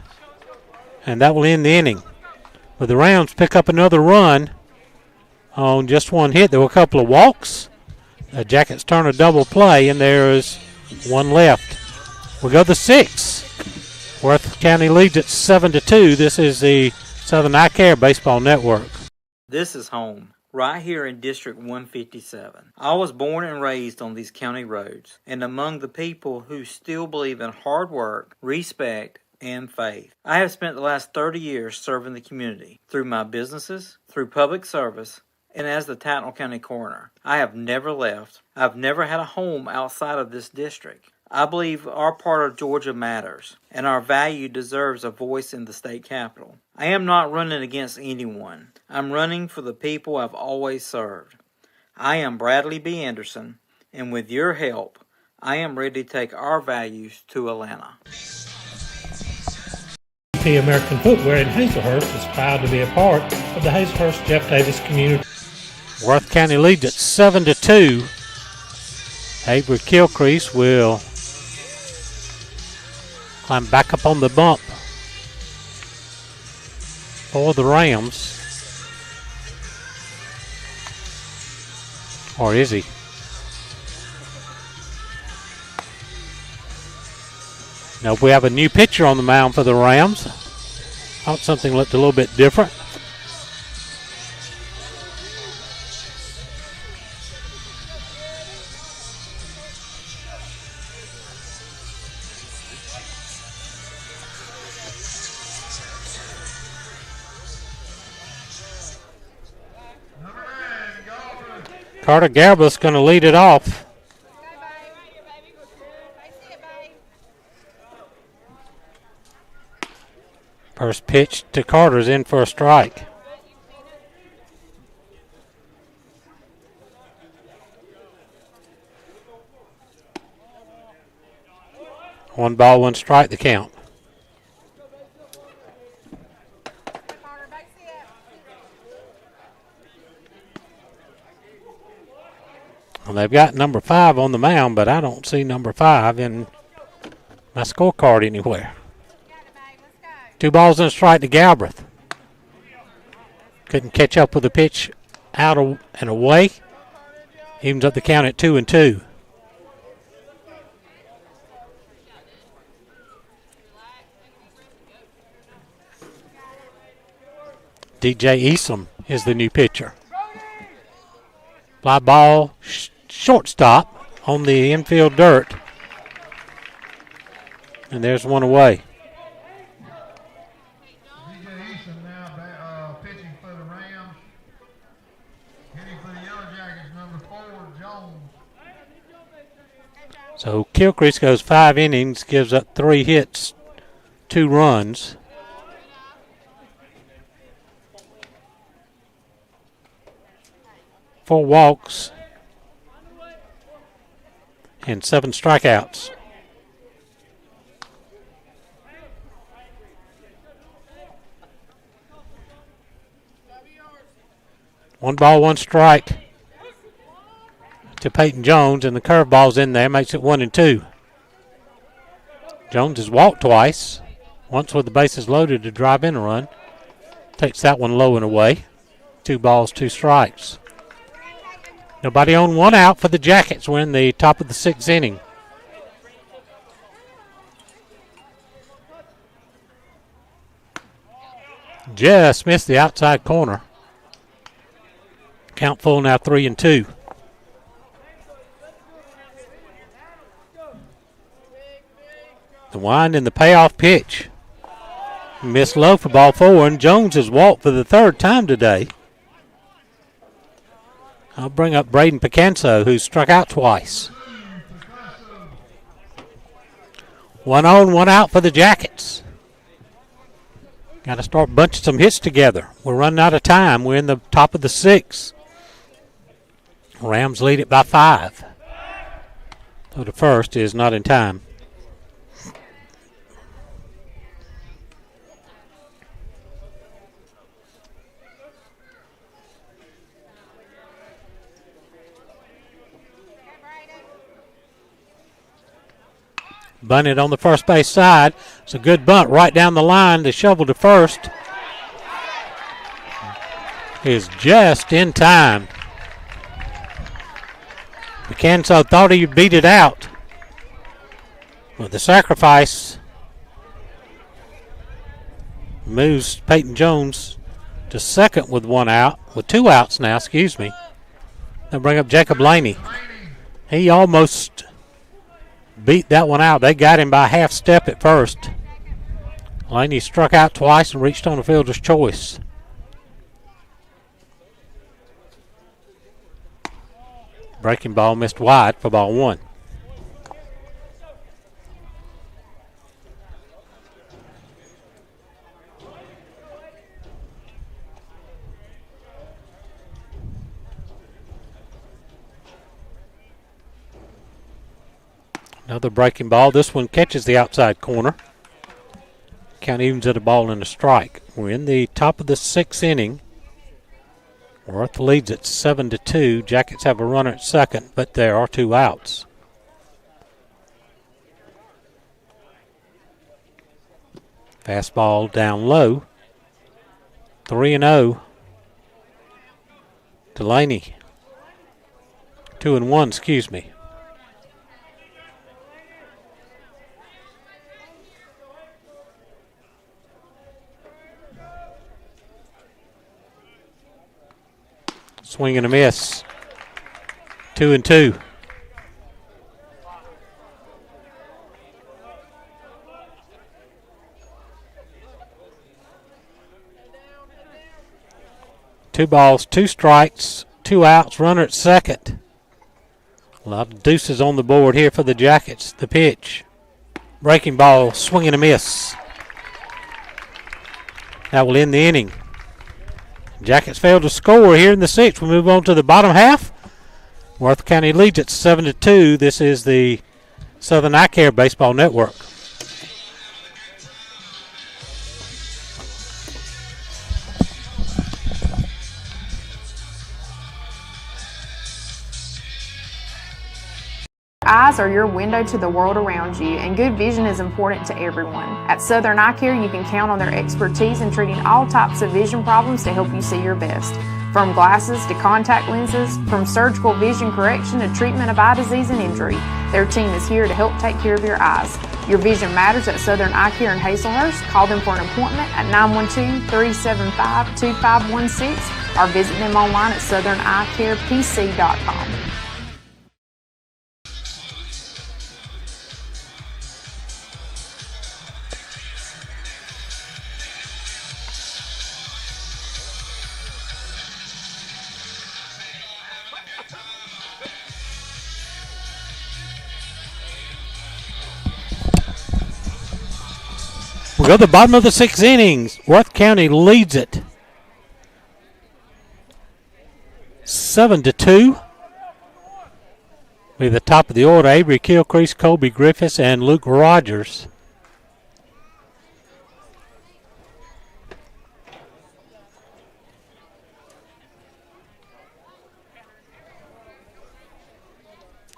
And that will end the inning. But the Rams pick up another run on just 1 hit. There were a couple of walks. The Jackets turn a double play, and there is 1 left. We go to 6. Worth County leads at 7-2. This is the Southern Eye Care Baseball Network. This is home, right here in District 157. I was born and raised on these county roads, and among the people who still believe in hard work, respect, and faith. I have spent the last 30 years serving the community through my businesses, through public service, and as the Tattnall County Coroner. I have never left. I've never had a home outside of this district. I believe our part of Georgia matters, and our value deserves a voice in the state capitol. I am not running against anyone. I'm running for the people I've always served. I am Bradley B. Anderson, and with your help, I am ready to take our values to Atlanta. American Footwear in Hazelhurst is proud to be a part of the Hazelhurst Jeff Davis community. Worth County leads at 7-2. Avery Kilcrease will climb back up on the bump for the Rams. Or is he? Now we have a new pitcher on the mound for the Rams. Thought something looked a little bit different. Carter Garba's going to lead it off. First pitch to Carter's in for a strike. One ball, 1 strike, the count. Well, they've got number 5 on the mound, but I don't see number 5 in my scorecard anywhere. 2 balls and a strike to Galbraith. Couldn't catch up with the pitch out and away. Evens up the count at 2-2. DJ Easom is the new pitcher. Fly ball, shortstop on the infield dirt. And there's 1 away. DJ Eason now pitching for the Rams. Hitting for the Yellow Jackets, number 4, Jones. So Kilcrease goes 5 innings, gives up 3 hits, 2 runs. Four walks and 7 strikeouts. 1 ball, 1 strike to Peyton Jones, and the curveball's in there, makes it 1-2. Jones has walked twice, once with the bases loaded to drive in a run. Takes that one low and away. 2 balls, 2 strikes. Nobody on, 1 out for the Jackets. We're in the top of the 6th inning. Just missed the outside corner. Count full now, 3-2. The wind and the payoff pitch. Missed low for ball 4, and Jones has walked for the 3rd time today. I'll bring up Braden Picanso, who struck out twice. 1 on, 1 out for the Jackets. Got to start bunching some hits together. We're running out of time. We're in the top of the 6th. Rams lead it by 5. So the first is not in time. Bunted on the first base side. It's a good bunt right down the line. The shovel to first is just in time. Picanso thought he beat it out. But the sacrifice moves Peyton Jones to second with 1 out, with 2 outs now, excuse me. They'll bring up Jacob Laney. He almost beat that one out. They got him by half step at first. Laney struck out twice and reached on the fielder's choice. Breaking ball missed wide for ball 1. Another breaking ball. This one catches the outside corner. Count evens at a ball and a strike. We're in the top of the 6th inning. Worth leads at 7-2. Jackets have a runner at second, but there are 2 outs. Fastball down low. 3-0. Delaney. 2-1, excuse me. Swing and a miss. 2-2. Two balls, 2 strikes, 2 outs, runner at second. A lot of deuces on the board here for the Jackets. The pitch. Breaking ball, swing and a miss. That will end the inning. Jackets failed to score here in the 6th. We move on to the bottom half. Worth County leads at 7-2. This is the Southern Eye Care Baseball Network. Eyes are your window to the world around you, and good vision is important to everyone. At Southern Eye Care, you can count on their expertise in treating all types of vision problems to help you see your best. From glasses to contact lenses, from surgical vision correction to treatment of eye disease and injury, their team is here to help take care of your eyes. Your vision matters at Southern Eye Care in Hazelhurst. Call them for an appointment at 912-375-2516 or visit them online at southernEyeCarePC.com. We go to the bottom of the 6th innings. Worth County leads it 7-2. We're the top of the order. Avery Kilcrease, Colby Griffiths, and Luke Rogers.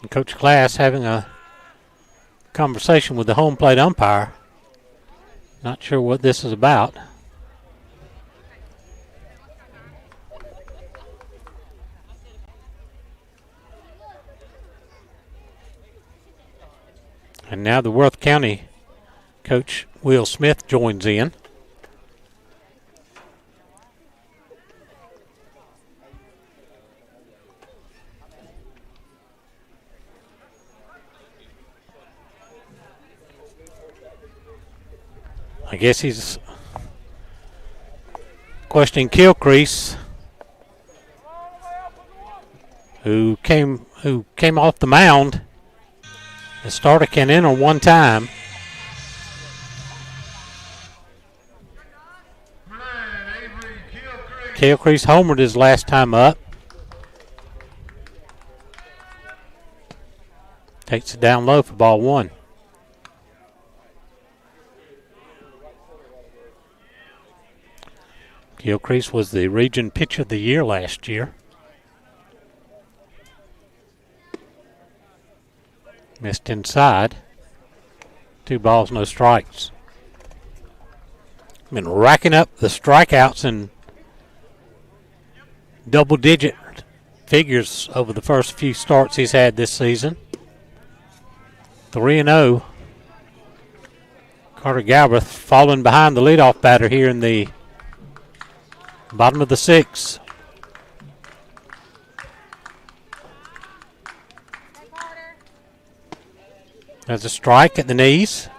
And Coach Glass having a conversation with the home plate umpire. Not sure what this is about. And now the Worth County coach, Will Smith, joins in. I guess he's questioning Kilcrease, who came off the mound. The starter can enter one time. Kilcrease homered his last time up. Takes it down low for ball one. Kilcrease was the region pitcher of the year last year. Missed inside. 2 balls, no strikes. Been racking up the strikeouts in double-digit figures over the first few starts he's had this season. 3-0. Carter Galbraith falling behind the leadoff batter here in the bottom of the 6th. There's a strike at the knees.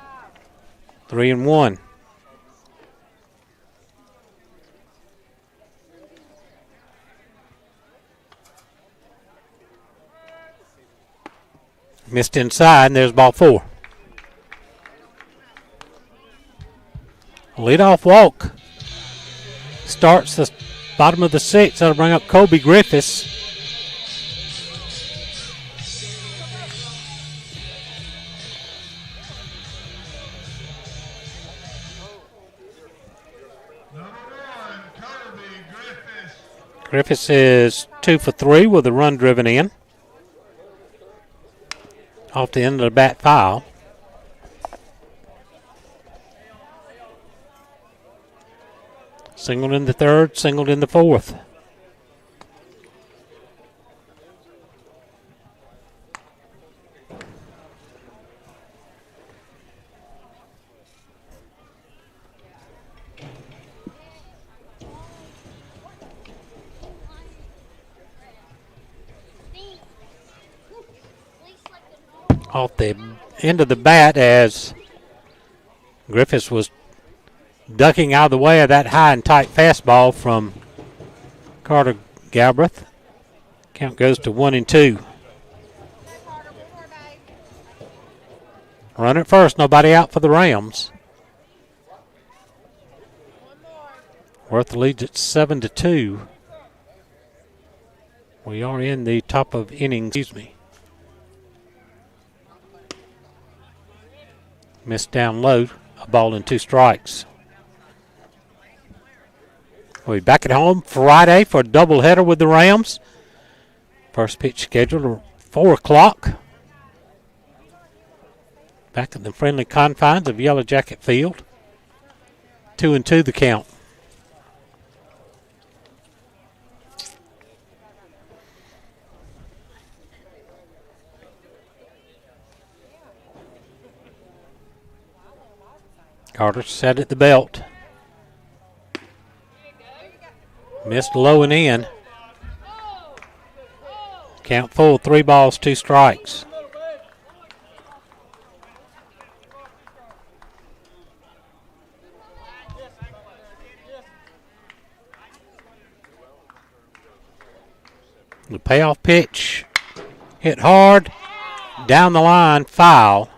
3-1. Missed inside, and there's ball 4. Leadoff walk. Starts the bottom of the 6th. That'll bring up Kobe Griffiths. Griffiths is 2 for 3 with a run driven in. Off the end of the bat foul. Singled in the 3rd, singled in the 4th. Off the end of the bat as Griffiths was ducking out of the way of that high and tight fastball from Carter Galbraith. Count goes to 1-2. Run at first, nobody out for the Rams. Worth leads at 7-2. We are in the top of innings. Missed down low, a ball and 2 strikes. We'll be back at home Friday for a doubleheader with the Rams. First pitch scheduled at 4 o'clock. Back at the friendly confines of Yellow Jacket Field. 2-2 the count. Carter set at the belt. Missed low and in. Count full, 3 balls, 2 strikes. The payoff pitch hit hard, down the line, foul.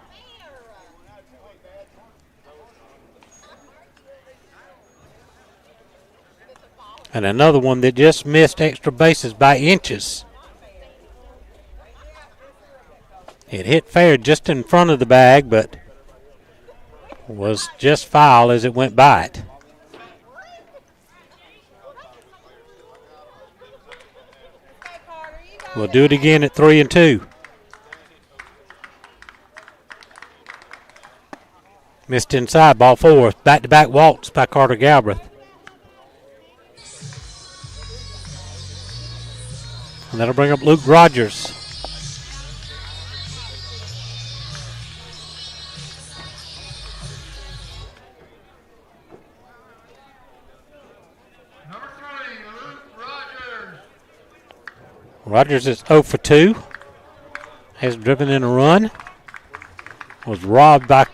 And another one that just missed extra bases by inches. It hit fair just in front of the bag, but was just foul as it went by it. We'll do it again at 3-2. Missed inside, ball 4. Back-to-back walks by Carter Galbraith. And that'll bring up Luke Rogers. Number 3, Luke Rogers. Rogers is 0 for 2. Has driven in a run. Was robbed by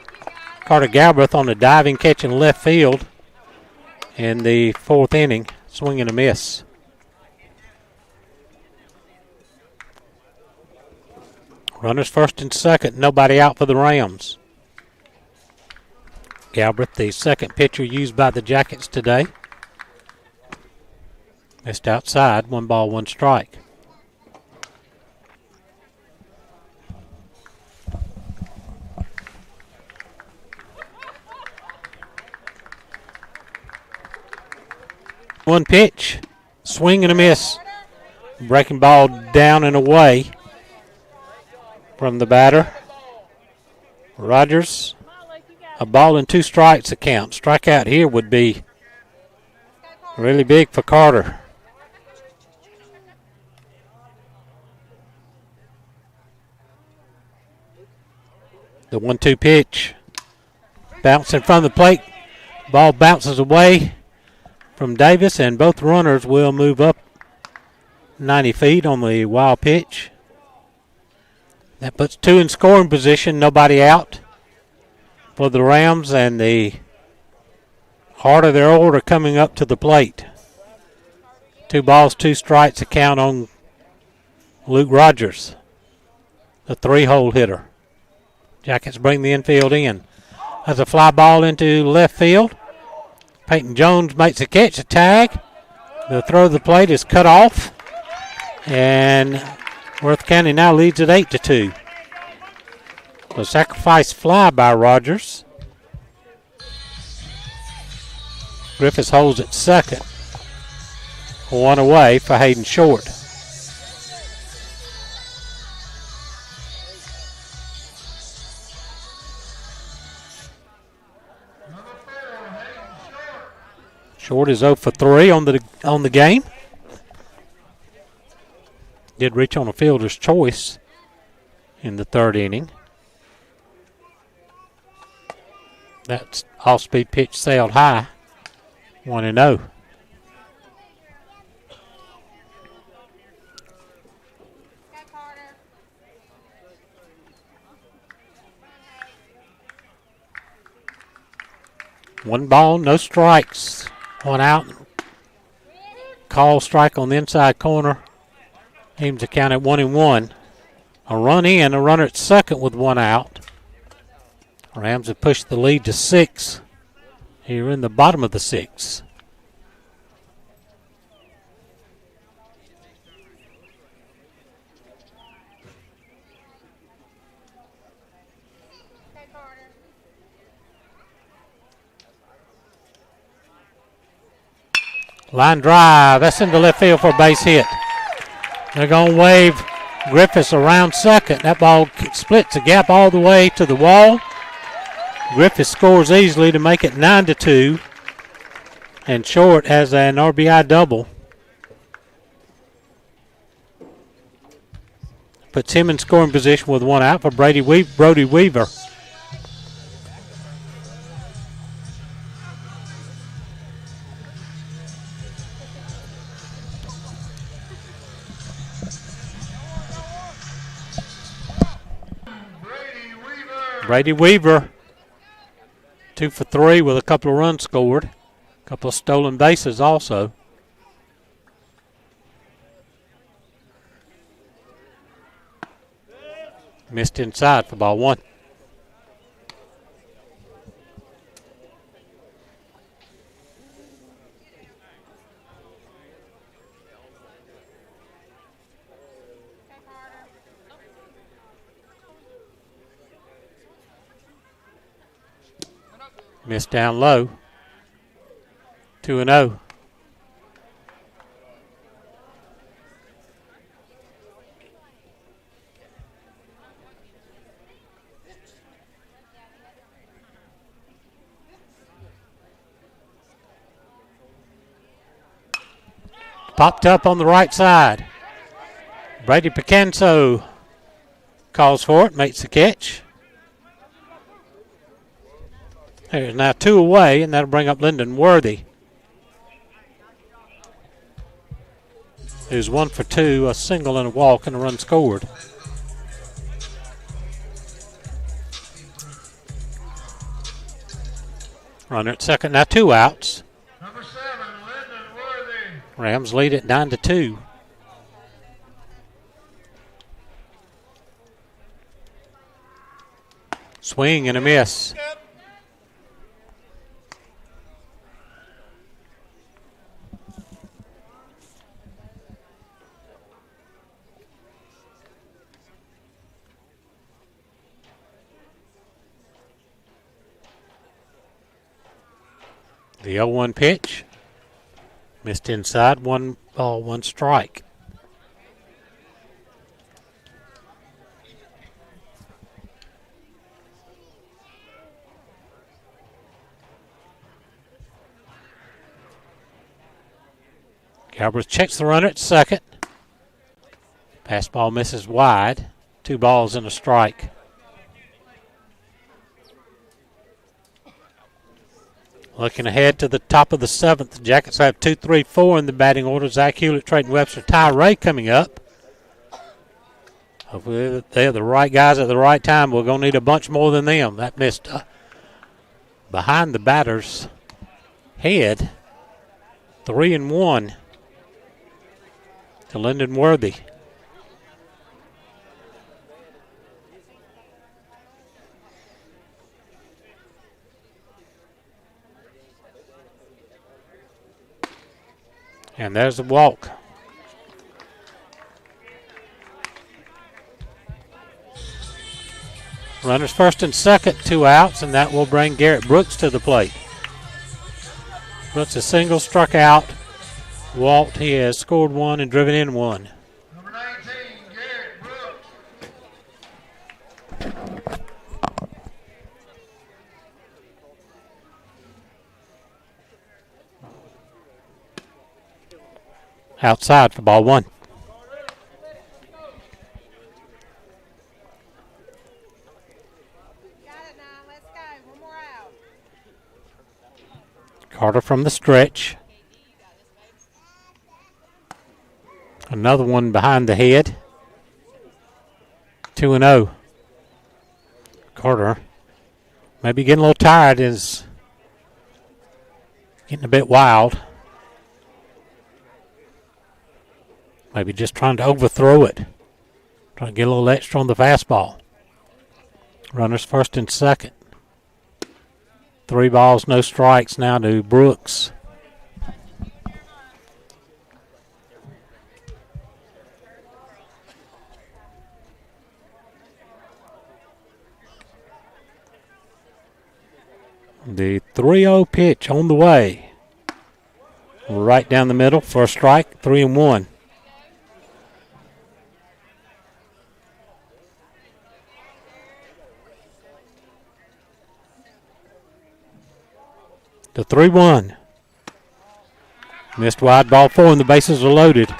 Carter Galbraith on a diving catch in left field in the 4th inning. Swing and a miss. Runners first and second. Nobody out for the Rams. Galbraith, the second pitcher used by the Jackets today. Missed outside. 1 ball, 1 strike. One pitch, swing and a miss. Breaking ball down and away from the batter. Rogers, a ball and 2 strikes to count. Strikeout here would be really big for Carter. The 1-2 pitch, bouncing from the plate. Ball bounces away from Davis, and both runners will move up 90 feet on the wild pitch. That puts 2 in scoring position, nobody out for the Rams, and the heart of their order coming up to the plate. 2 balls, 2 strikes to count on Luke Rogers, the 3-hole hitter. Jackets bring the infield in. Has a fly ball into left field. Peyton Jones makes a catch, a tag. The throw to the plate is cut off. And Worth County now leads at 8-2. A sacrifice fly by Rogers. Griffiths holds at second. 1 away for Hayden Short. Short is 0 for 3 on the game. Did reach on a fielder's choice in the 3rd inning. That off-speed pitch sailed high. 1-0. One ball, no strikes. 1 out. Call strike on the inside corner. Aims to count at 1-1. A run in, a runner at second with 1 out. Rams have pushed the lead to 6. Here in the bottom of the 6th. Line drive. That's into left field for a base hit. They're going to wave Griffiths around second. That ball splits the gap all the way to the wall. Griffiths scores easily to make it 9-2. And Short has an RBI double. Puts him in scoring position with 1 out for Brody Weaver. Brady Weaver, 2 for 3 with a couple of runs scored. A couple of stolen bases also. Missed inside for ball 1. Missed down low. 2-0. popped up on the right side. Brady Picanso calls for it, makes the catch. There's now 2 away, and that'll bring up Lyndon Worthy, who's 1 for 2, a single and a walk, and a run scored. Runner at second, now 2 outs. Number 7, Lyndon Worthy. Rams lead it 9-2. Swing and a miss. The 0-1 pitch. Missed inside. 1 ball, 1 strike. Galbraith checks the runner at second. Pass ball misses wide. 2 balls and a strike. Looking ahead to the top of the 7th, the Jackets have 2, 3, 4 in the batting order. Zach Hewlett, Trayton Webster, Ty Ray coming up. Hopefully they're the right guys at the right time. We're going to need a bunch more than them. That missed behind the batter's head. 3-1 to Lyndon Worthy. And there's the walk. Runners first and second, 2 outs, and that will bring Garrett Brooks to the plate. Brooks a single, struck out, walked. He has scored 1 and driven in 1. Number 19, Garrett Brooks. Outside for ball 1. Carter from the stretch. Another one behind the head. 2-0. Carter maybe getting a little tired, is getting a bit wild. Maybe just trying to overthrow it. Trying to get a little extra on the fastball. Runners first and second. 3 balls, no strikes now to Brooks. The 3-0 pitch on the way. Right down the middle for a strike, 3-1. The 3-1. Missed wide, ball 4, and the bases are loaded.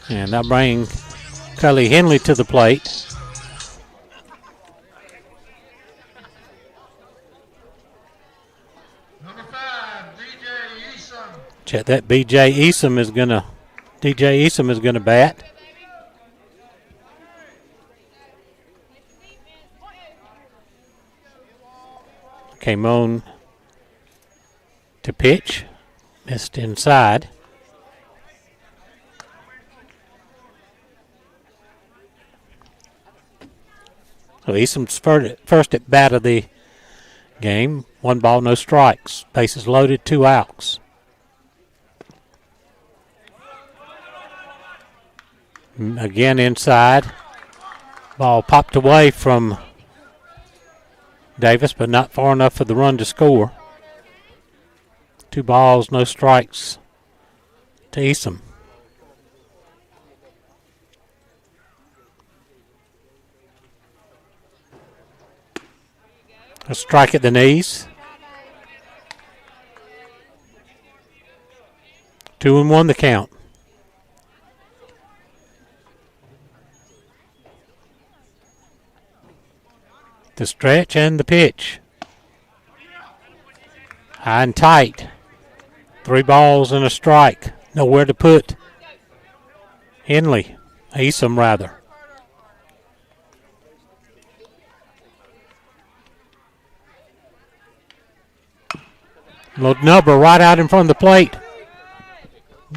And that brings Cully Henley to the plate. Number 5, DJ Eason. Check that. DJ Eason is gonna bat. Came on to pitch. Missed inside. So Eason's first at bat of the game. 1 ball, no strikes. Bases loaded, 2 outs. Again inside. Ball popped away from Davis, but not far enough for the run to score. 2 balls, no strikes to Eason. A strike at the knees. 2-1 the count. The stretch and the pitch. High and tight. 3 balls and a strike. Nowhere to put Easom rather. Little number right out in front of the plate.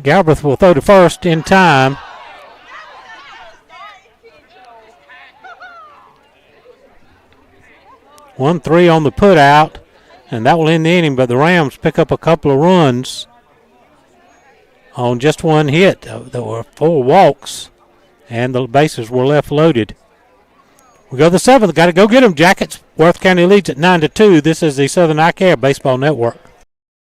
Galbraith will throw to first in time. One 3 on the put out, and that will end the inning, but the Rams pick up a couple of runs on just one hit. There were 4 walks, and the bases were left loaded. We go to the 7th. Got to go get them, Jackets. Worth County leads at 9-2. This is the Southern Eye Care Baseball Network.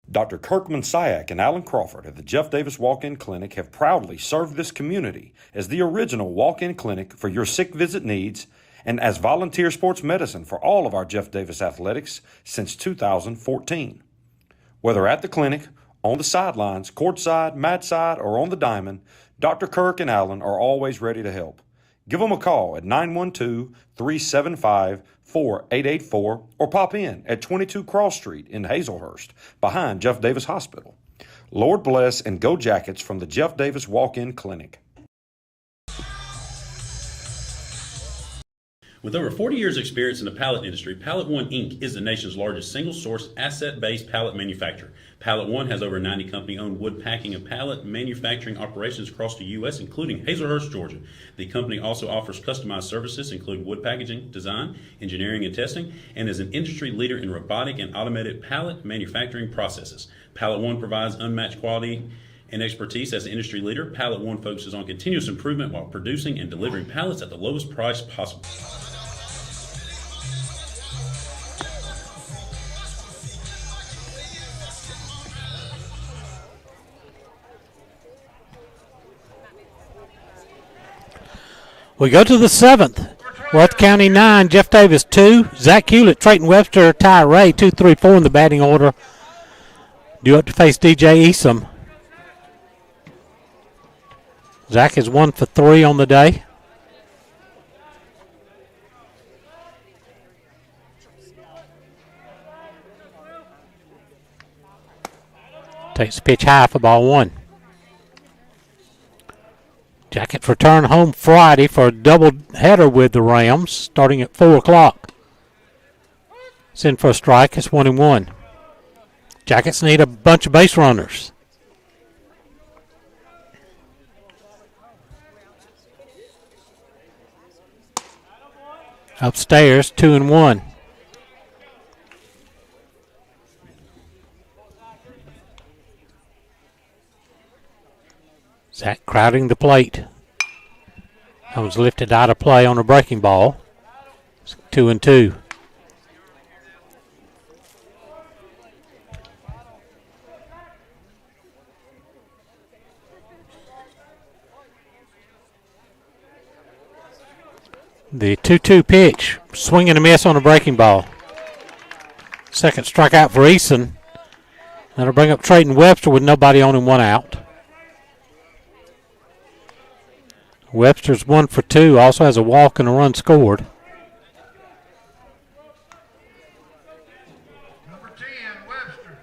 Dr. Kirkman Syak and Alan Crawford at the Jeff Davis Walk-In Clinic have proudly served this community as the original walk-in clinic for your sick visit needs and as volunteer sports medicine for all of our Jeff Davis athletics since 2014. Whether at the clinic, on the sidelines, courtside, mat side, or on the diamond, Dr. Kirk and Alan are always ready to help. Give them a call at 912-375-4884 or pop in at 22 Cross Street in Hazelhurst behind Jeff Davis Hospital. Lord bless and go Jackets from the Jeff Davis Walk-In Clinic. With over 40 years' experience in the pallet industry, Pallet One Inc. is the nation's largest single-source, asset-based pallet manufacturer. Pallet One has over 90 company-owned wood packing and pallet manufacturing operations across the U.S., including Hazelhurst, Georgia. The company also offers customized services, including wood packaging, design, engineering, and testing, and is an industry leader in robotic and automated pallet manufacturing processes. Pallet One provides unmatched quality and expertise as an industry leader. Pallet One focuses on continuous improvement while producing and delivering pallets at the lowest price possible. We go to the 7th. Worth County 9, Jeff Davis 2. Zach Hewlett, Trayton Webster, Ty Ray 2, 3, 4 in the batting order. Due up to face DJ Easom. Zach is 1 for 3 on the day. Takes the pitch high for ball 1. Jackets return home Friday for a double header with the Rams starting at 4 o'clock. It's in for a strike. It's 1-1. Jackets need a bunch of base runners. Upstairs, 2-1. Zach crowding the plate. That was lifted out of play on a breaking ball. It's 2-2. The 2-2 pitch, swing and a miss on a breaking ball. Second strikeout for Eason. That'll bring up Trayton Webster with nobody on and 1 out. Webster's 1 for 2, also has a walk and a run scored. Number 10, Webster.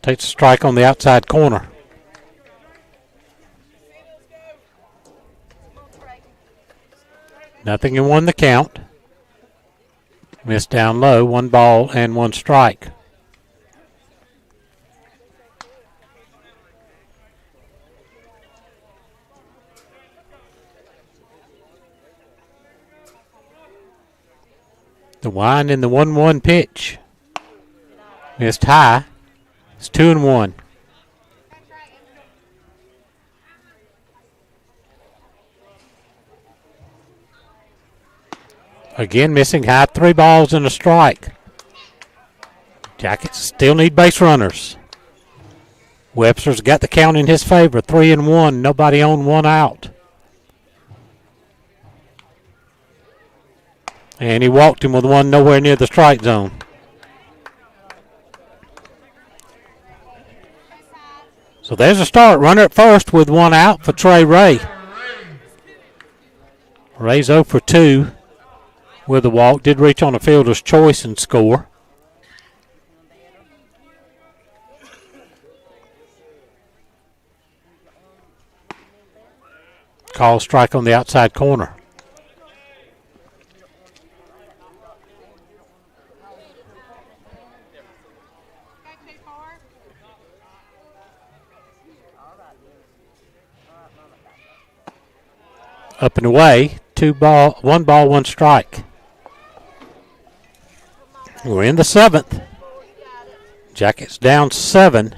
Takes a strike on the outside corner. Nothing in 1 the count. Missed down low, 1 ball and 1 strike. The wind in the 1-1 pitch. Missed high. It's 2-1. Again missing high. 3 balls and a strike. Jackets still need base runners. Webster's got the count in his favor. 3-1. Nobody on, 1 out. And he walked him with one nowhere near the strike zone. So there's a start. Runner at first with one out for Trey Ray. Ray's 0 for 2 with a walk. Did reach on a fielder's choice and score. Call strike on the outside corner. Up and away, 1 ball, 1 strike. We're in the 7th. Jackets down 7.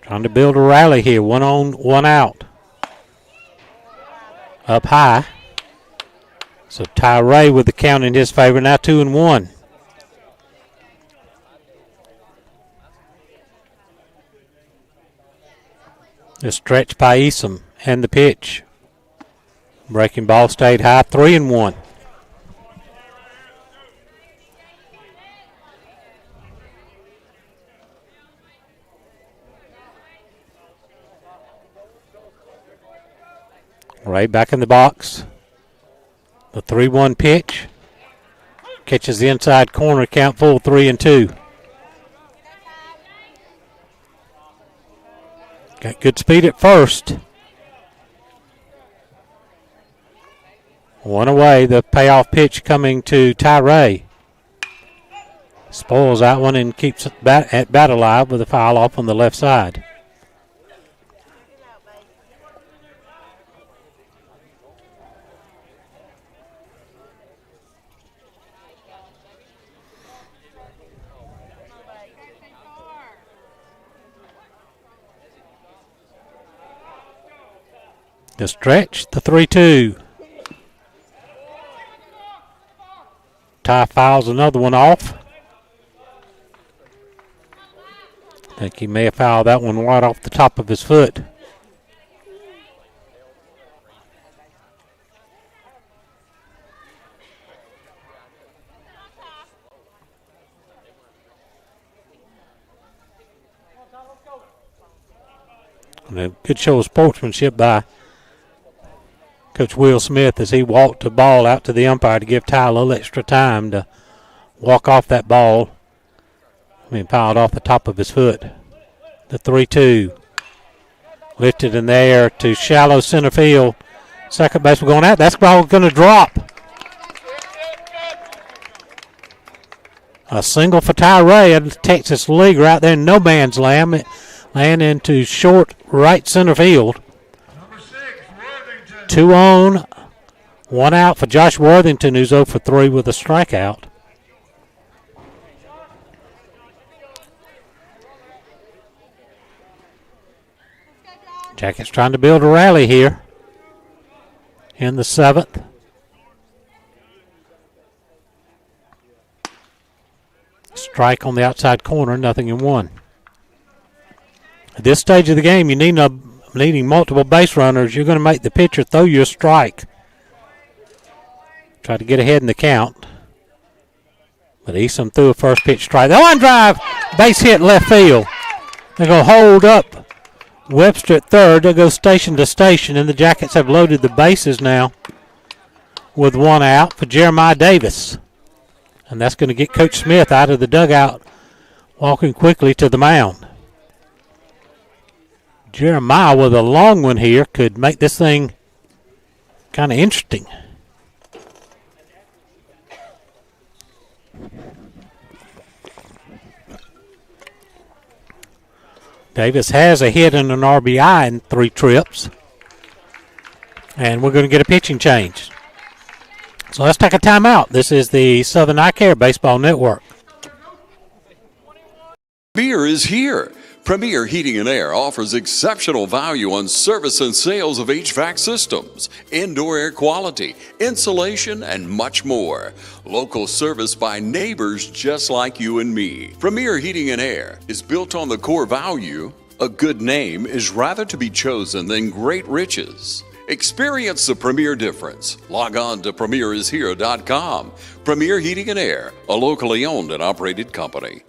Trying to build a rally here. 1 on, 1 out. Up high. So Ty Ray with the count in his favor. Now 2-1. The stretch by Easom and the pitch. Breaking ball stayed high. 3-1. Ray back in the box. The 3-1 pitch. Catches the inside corner, count full 3-2. Got good speed at first. 1 away, the payoff pitch coming to Ty Ray. Spoils that one and keeps it at bat alive with a foul off on the left side. The stretch, the 3-2. Ty fouls another one off. I think he may have fouled that one right off the top of his foot. And a good show of sportsmanship by Coach Will Smith as he walked the ball out to the umpire to give Ty a little extra time to walk off that ball. Piled off the top of his foot. The 3-2. Lifted in the air to shallow center field. Second baseman going out. That's ball going to drop. A single for Ty Ray of the Texas League right there in no man's land. Land into short right center field. 2 on, 1 out for Josh Worthington, who's 0 for 3 with a strikeout. Jackets trying to build a rally here in the 7th. Strike on the outside corner, 0-1. At this stage of the game, you needing multiple base runners. You're going to make the pitcher throw you a strike. Try to get ahead in the count. But Easom threw a first pitch strike. The line drive, base hit left field. They're going to hold up Webster at third. They'll go station to station, and the Jackets have loaded the bases now with 1 out for Jeremiah Davis. And that's going to get Coach Smith out of the dugout, walking quickly to the mound. Jeremiah with a long one here could make this thing kind of interesting. Davis has a hit and an RBI in 3 trips. And we're going to get a pitching change. So let's take a timeout. This is the Southern Eye Care Baseball Network. Beer is here. Premier Heating and Air offers exceptional value on service and sales of HVAC systems, indoor air quality, insulation, and much more. Local service by neighbors just like you and me. Premier Heating and Air is built on the core value, a good name is rather to be chosen than great riches. Experience the Premier difference. Log on to premierishere.com. Premier Heating and Air, a locally owned and operated company.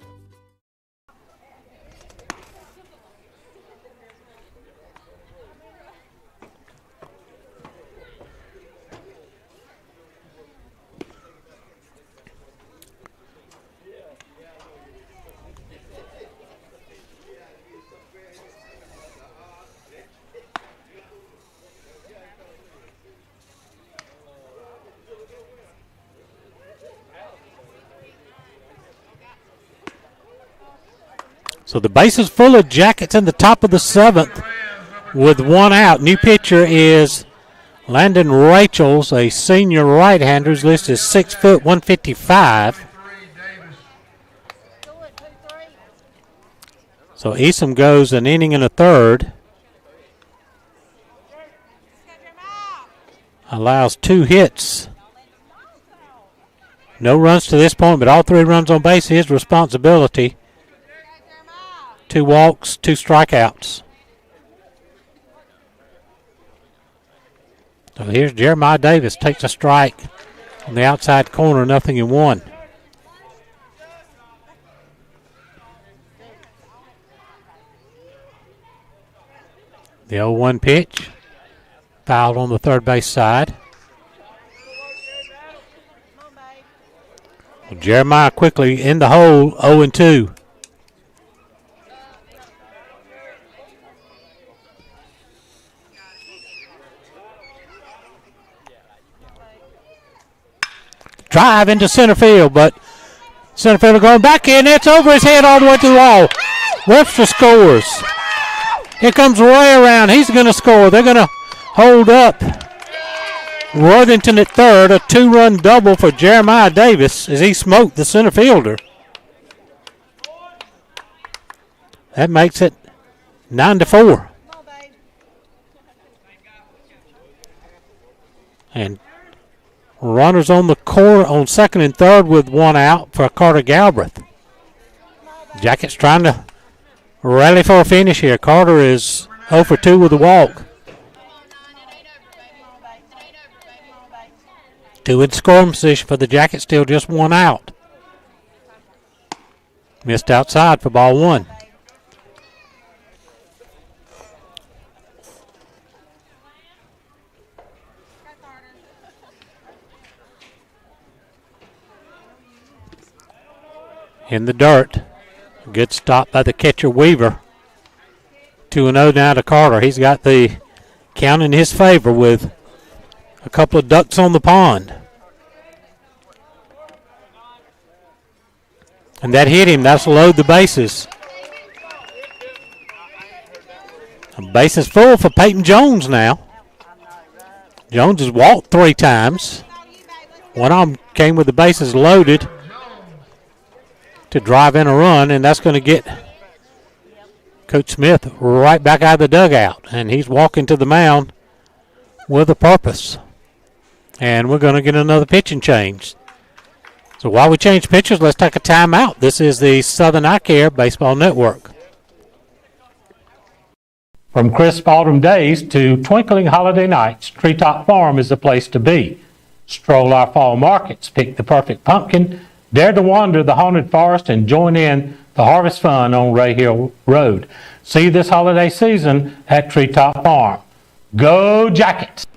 So the base is full of Jackets in the top of the 7th with one out. New pitcher is Landon Rachels, a senior right-hander who's listed as 6 foot 155. So Easom goes an inning and a third. Allows 2 hits. No runs to this point, but all 3 runs on base his responsibility. 2 walks, 2 strikeouts. So here's Jeremiah Davis, takes a strike on the outside corner, 0-1. The 0-1 pitch, fouled on the third base side. Well, Jeremiah quickly in the hole, 0-2. Drive into center field, but center fielder going back in. It's over his head all the way to the wall. Webster scores. Here comes Roy around. He's going to score. They're going to hold up Worthington at third. A 2-run double for Jeremiah Davis as he smoked the center fielder. That makes it 9-4. And runners on the corner on second and third with one out for Carter Galbraith. Jackets trying to rally for a finish here. Carter is 0 for 2 with a walk. 2 in scoring position for the Jackets, still just 1 out. Missed outside for ball 1. In the dirt. Good stop by the catcher Weaver. 2-0 now to Carter. He's got the count in his favor with a couple of ducks on the pond. And that hit him. That's load the bases. A bases full for Peyton Jones now. Jones has walked 3 times. One of them came with the bases loaded to drive in a run, and that's going to get Coach Smith right back out of the dugout. And he's walking to the mound with a purpose. And we're going to get another pitching change. So while we change pitchers, let's take a timeout. This is the Southern Eye Care Baseball Network. From crisp autumn days to twinkling holiday nights, Treetop Farm is the place to be. Stroll our fall markets, pick the perfect pumpkin, dare to wander the haunted forest, and join in the harvest fun on Ray Hill Road. See this holiday season at Treetop Farm. Go Jackets!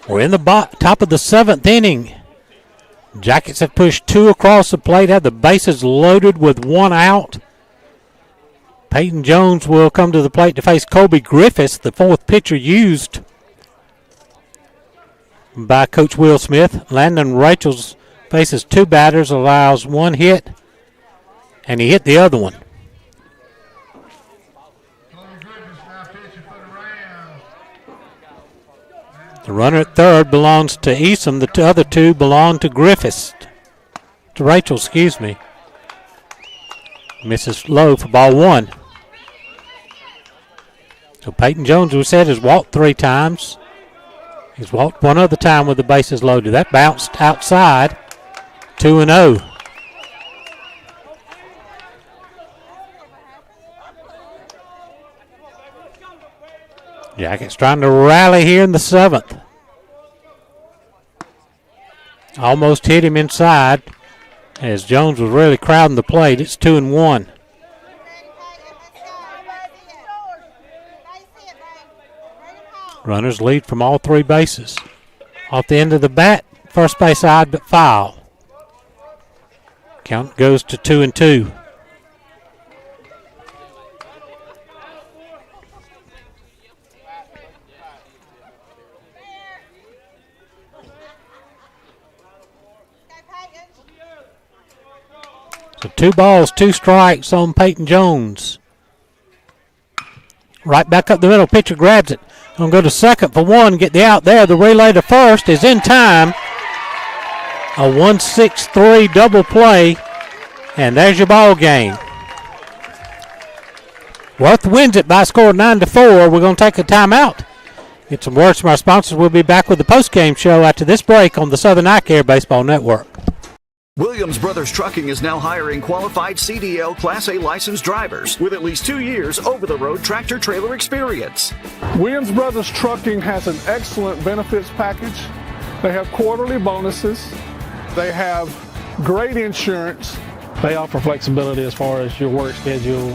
We're in the top of the 7th inning. Jackets have pushed 2 across the plate, have the bases loaded with 1 out. Peyton Jones will come to the plate to face Colby Griffiths, the 4th pitcher used by Coach Will Smith. Landon Rachels faces 2 batters, allows 1 hit, and he hit the other one. Pitching for the Rams. The runner at third belongs to Eason. The other two belong to Griffiths. To Rachel, excuse me. Misses low for ball one. So Peyton Jones, we said, has walked 3 times. He's walked one other time with the bases loaded. That bounced outside. 2-0. Jackets trying to rally here in the 7th. Almost hit him inside as Jones was really crowding the plate. It's 2-1. Runners lead from all 3 bases. Off the end of the bat, first base side, but foul. Count goes to 2-2. So 2 balls, 2 strikes on Peyton Jones. Right back up the middle. Pitcher grabs it. Gonna go to second for 1. Get the out there. The relay to first is in time. A 1-6-3 double play. And there's your ball game. Worth wins it by a score of 9-4. We're going to take a timeout. Get some words from our sponsors. We'll be back with the post-game show after this break on the Southern Eye Care Baseball Network. Williams Brothers Trucking is now hiring qualified CDL Class A licensed drivers with at least 2 years over-the-road tractor-trailer experience. Williams Brothers Trucking has an excellent benefits package. They have quarterly bonuses. They have great insurance. They offer flexibility as far as your work schedule.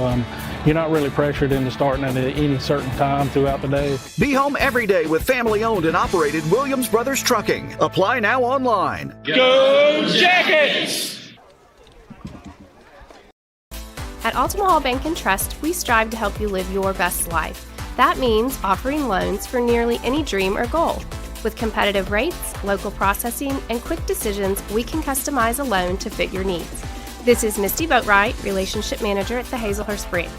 You're not really pressured into starting at any certain time throughout the day. Be home every day with family-owned and operated Williams Brothers Trucking. Apply now online. Go Jackets! At Altima Hall Bank and Trust, we strive to help you live your best life. That means offering loans for nearly any dream or goal. With competitive rates, local processing, and quick decisions, we can customize a loan to fit your needs. This is Misty Boatwright, Relationship Manager at the Hazelhurst Branch.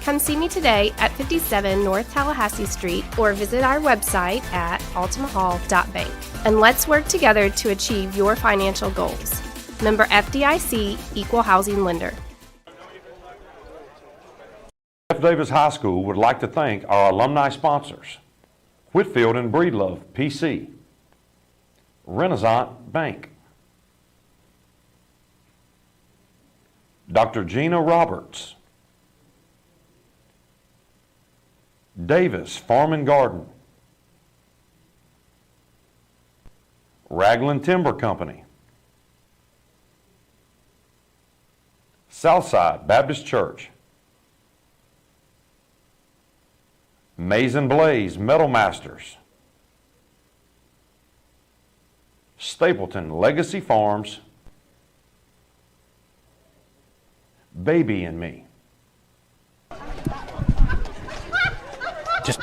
Come see me today at 57 North Tallahassee Street or visit our website at altimahall.bank. And let's work together to achieve your financial goals. Member FDIC, Equal Housing Lender. Jeff Davis High School would like to thank our alumni sponsors: Whitfield and Breedlove, PC, Renaissance Bank, Dr. Gina Roberts, Davis Farm and Garden, Ragland Timber Company, Southside Baptist Church, Maze and Blaze Metal Masters, Stapleton Legacy Farms, Baby and Me. Just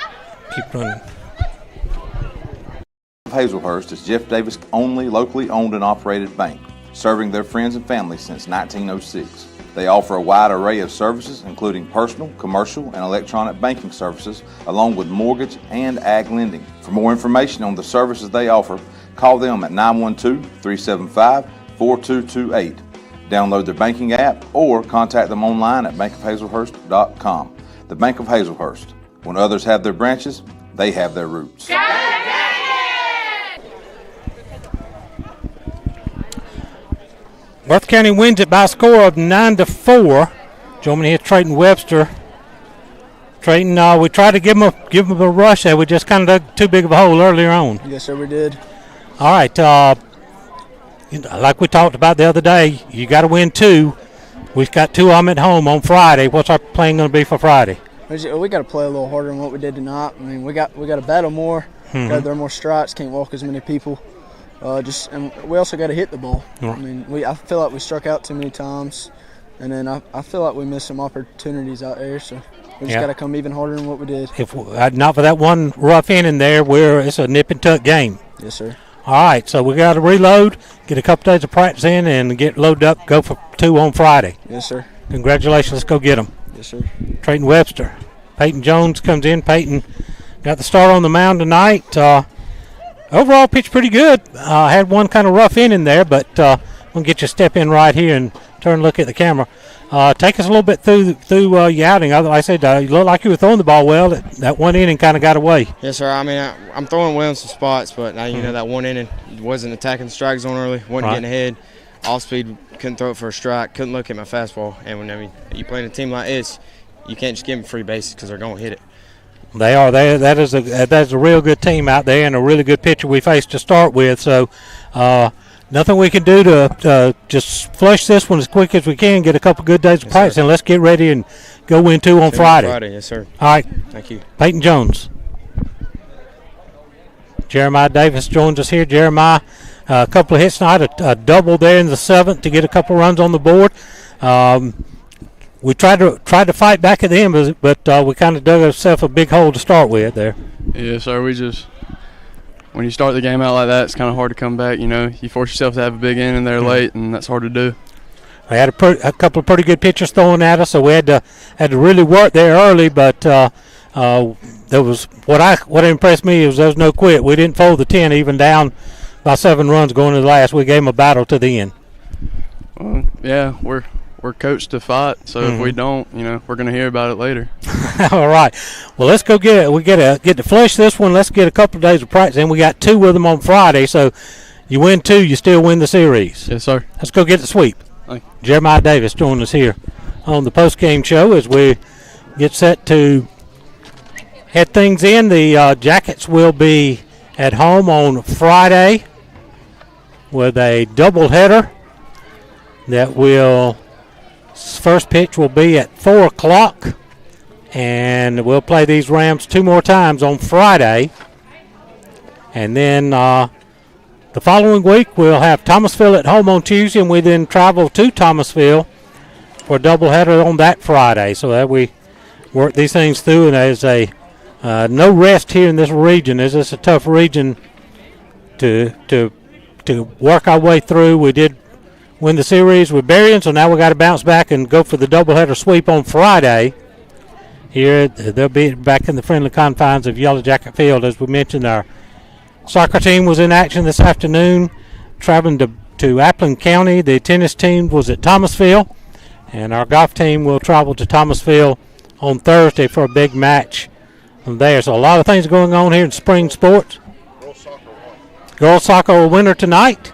keep running. Hazelhurst is Jeff Davis' only locally owned and operated bank, serving their friends and family since 1906. They offer a wide array of services, including personal, commercial, and electronic banking services, along with mortgage and ag lending. For more information on the services they offer, call them at 912-375-4228. Download their banking app or contact them online at bankofhazelhurst.com. The Bank of Hazelhurst. When others have their branches, they have their roots. Worth County wins it by a score of 9-4. Joining me here, Trayton Webster. Trayton, we tried to give him a rush there. We just kind of dug too big of a hole earlier on. Yes, sir, we did. All right. Like we talked about the other day, you got to win 2. We've got 2 of them at home on Friday. What's our plan going to be for Friday? We got to play a little harder than what we did tonight. I mean, we got to battle more. Mm-hmm. Got to throw more strikes. Can't walk as many people. And we also got to hit the ball. Right. I mean, I feel like we struck out too many times, and then I feel like we missed some opportunities out there. So we just got to come even harder than what we did. If not for that one rough inning there, it's a nip and tuck game. Yes, sir. All right, so we got to reload, get a couple days of practice in, and get loaded up. Go for 2 on Friday. Yes, sir. Congratulations. Let's go get them. Yes, sir. Trayton Webster. Peyton Jones comes in. Peyton got the start on the mound tonight. Overall, pitched pretty good. Had one kind of rough inning there, but we'll get you a step in right here and turn and look at the camera. Take us a little bit through your outing. Like I said, you looked like you were throwing the ball well. That one inning kind of got away. Yes, sir. I mean, I'm throwing well in some spots, but now you know that one inning wasn't attacking the strike zone early, wasn't getting ahead. Off speed, couldn't throw it for a strike, couldn't look at my fastball. And when you playing a team like this, you can't just give them free bases because they're going to hit it. They are. That is a real good team out there and a really good pitcher we faced to start with. So nothing we can do to just flush this one as quick as we can, get a couple good days of practice, and let's get ready and go win 2 on Friday. Yes, sir. All right. Thank you. Peyton Jones. Jeremiah Davis joins us here. Jeremiah, a couple of hits tonight, a double there in the 7th to get a couple runs on the board. We tried to fight back at the end, but we kind of dug ourselves a big hole to start with there. Yeah, sir. When you start the game out like that, it's kind of hard to come back. You force yourself to have a big inning there late, and that's hard to do. We had a couple of pretty good pitchers throwing at us, so we had to really work there early. But there was what impressed me was there was no quit. We didn't fold the 10, even down by 7 runs going to the last. We gave them a battle to the end. Well, yeah, we're coached to fight, so if we don't, we're going to hear about it later. All right. Well, let's go get it. We get to flush this one. Let's get a couple of days of practice, and we got 2 with them on Friday. So you win 2, you still win the series. Yes, sir. Let's go get the sweep. Thank you. Jeremiah Davis joining us here on the post-game show as we get set to head things in. The Jackets will be at home on Friday with a doubleheader that will. First pitch will be at 4 o'clock, and we'll play these Rams 2 more times on Friday. And then the following week we'll have Thomasville at home on Tuesday, and we then travel to Thomasville for a doubleheader on that Friday. So that we work these things through, and there's no rest here in this region. This is a tough region to work our way through. We did win the series with Berrien, so now we got to bounce back and go for the doubleheader sweep on Friday. Here they'll be back in the friendly confines of Yellow Jacket Field. As we mentioned, our soccer team was in action this afternoon, traveling to Appling County. The tennis team was at Thomasville, and our golf team will travel to Thomasville on Thursday for a big match there. So a lot of things going on here in spring sports. Girls soccer will winner tonight.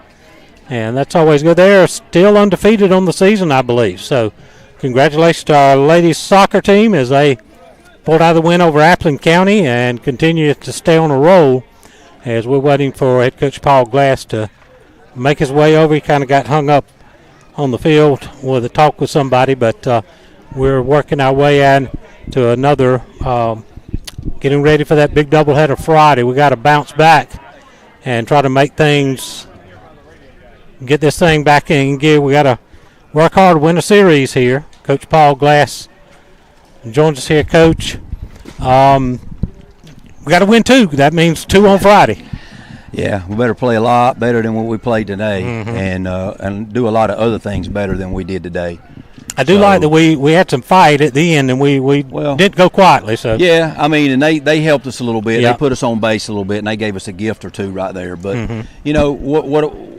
And that's always good. They're still undefeated on the season, I believe. So congratulations to our ladies soccer team as they pulled out the win over Appling County and continue to stay on a roll as we're waiting for head coach Paul Glass to make his way over. He kind of got hung up on the field with a talk with somebody, but we're working our way in to another, getting ready for that big doubleheader Friday. We got to bounce back and try to make things – get this thing back in gear. We got to work hard to win a series here. Coach Paul Glass joins us here, Coach. We got to win 2. That means 2 on Friday. Yeah, we better play a lot better than what we played today, and do a lot of other things better than we did today. I do like that we had some fight at the end, and we didn't go quietly. So yeah, I mean, and they helped us a little bit. They put us on base a little bit, and they gave us a gift or 2 right there. But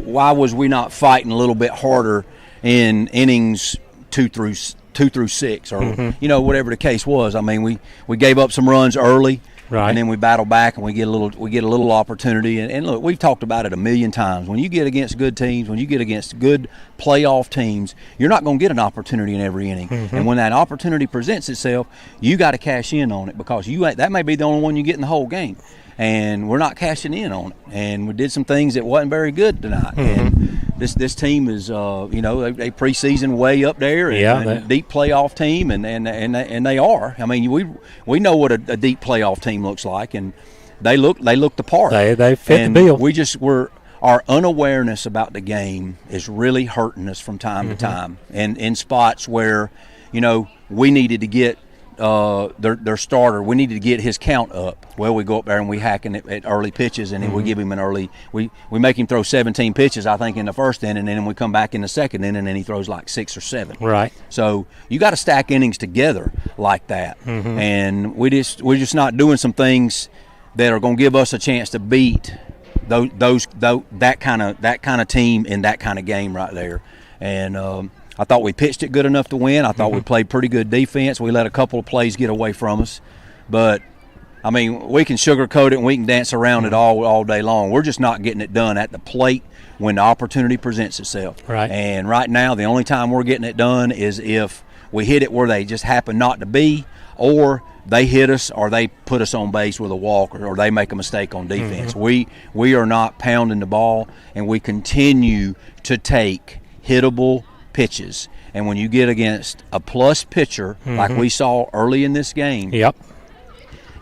why was we not fighting a little bit harder in innings 2 through 6, or whatever the case was? I mean, we gave up some runs early. Right. And then we battle back and we get a little opportunity. And look, we've talked about it a million times. When you get against good teams, when you get against good playoff teams, you're not going to get an opportunity in every inning. And when that opportunity presents itself, you got to cash in on it, because that may be the only one you get in the whole game. And we're not cashing in on it. And we did some things that wasn't very good tonight. And this team is, they preseason way up there, and a deep playoff team, and they are. I mean, we know what a deep playoff team looks like, and they look the part. They fit the bill. Our unawareness about the game is really hurting us from time to time, and in spots where we needed to get their starter. We needed to get his count up. Well, we go up there and we hack at early pitches, and then we give him an early. We make him throw 17 pitches, I think, in the first inning, and then we come back in the second inning, and he throws like 6 or 7. Right. So you got to stack innings together like that, and we're just not doing some things that are going to give us a chance to beat that kind of team in that kind of game right there. And I thought we pitched it good enough to win. I thought we played pretty good defense. We let a couple of plays get away from us. But, I mean, we can sugarcoat it and we can dance around it all day long. We're just not getting it done at the plate when the opportunity presents itself. Right. And right now, the only time we're getting it done is if we hit it where they just happen not to be, or they hit us, or they put us on base with a walk, or they make a mistake on defense. We are not pounding the ball, and we continue to take hittable pitches. And when you get against a plus pitcher like we saw early in this game,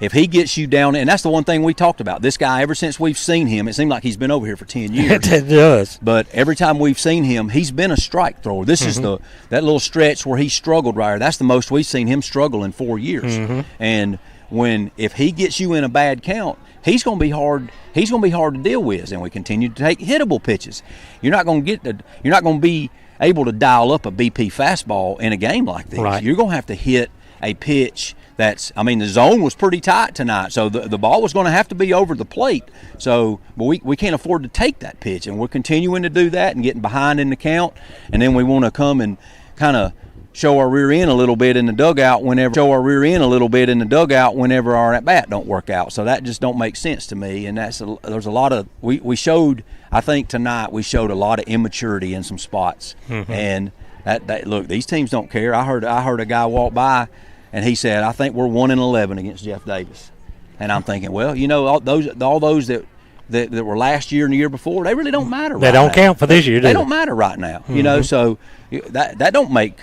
if he gets you down, and that's the one thing we talked about. This guy, ever since we've seen him, it seemed like he's been over here for 10 years. It does. But every time we've seen him, he's been a strike thrower. This is that little stretch where he struggled right there. That's the most we've seen him struggle in 4 years. And if he gets you in a bad count, he's going to be hard. He's going to be hard to deal with. And we continue to take hittable pitches. You're not going to be able to dial up a BP fastball in a game like this. Right. You're going to have to hit a pitch the zone was pretty tight tonight, so the ball was going to have to be over the plate. So, but we can't afford to take that pitch, and we're continuing to do that and getting behind in the count. And then we want to come and kind of show our rear end a little bit in the dugout whenever our at bat don't work out. So that just don't make sense to me. And there's a lot of we showed. I think tonight we showed a lot of immaturity in some spots. And that look, these teams don't care. I heard a guy walk by, and he said, "I think we're 1-11 against Jeff Davis." And I'm thinking, well, all those that were last year and the year before, they really don't matter. They don't count for this year. They don't matter right now. So that don't make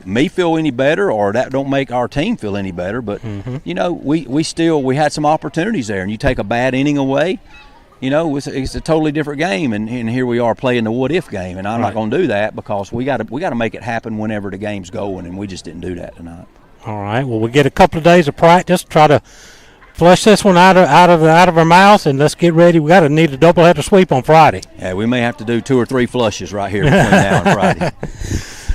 me feel any better, or that don't make our team feel any better. But we had some opportunities there, and you take a bad inning away. It's a totally different game, and here we are playing the what-if game, and I'm not going to do that because we got to make it happen whenever the game's going, and we just didn't do that tonight. All right. Well, we get a couple of days of practice, try to flush this one out of our mouths, and let's get ready. We need a doubleheader sweep on Friday. Yeah, we may have to do 2 or 3 flushes right here between now and Friday.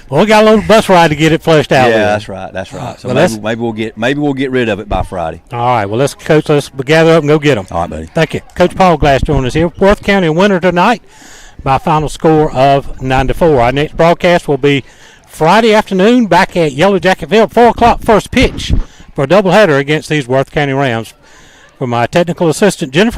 Well, we got a little bus ride to get it flushed out. Yeah, that's right. So maybe we'll get rid of it by Friday. All right. Well, let's gather up and go get them. All right, buddy. Thank you, Coach Paul Glass joining us here. Worth County winner tonight by a final score of 9-4. Our next broadcast will be Friday afternoon back at Yellow Jacket Field, 4 o'clock first pitch for a doubleheader against these Worth County Rams. For my technical assistant Jennifer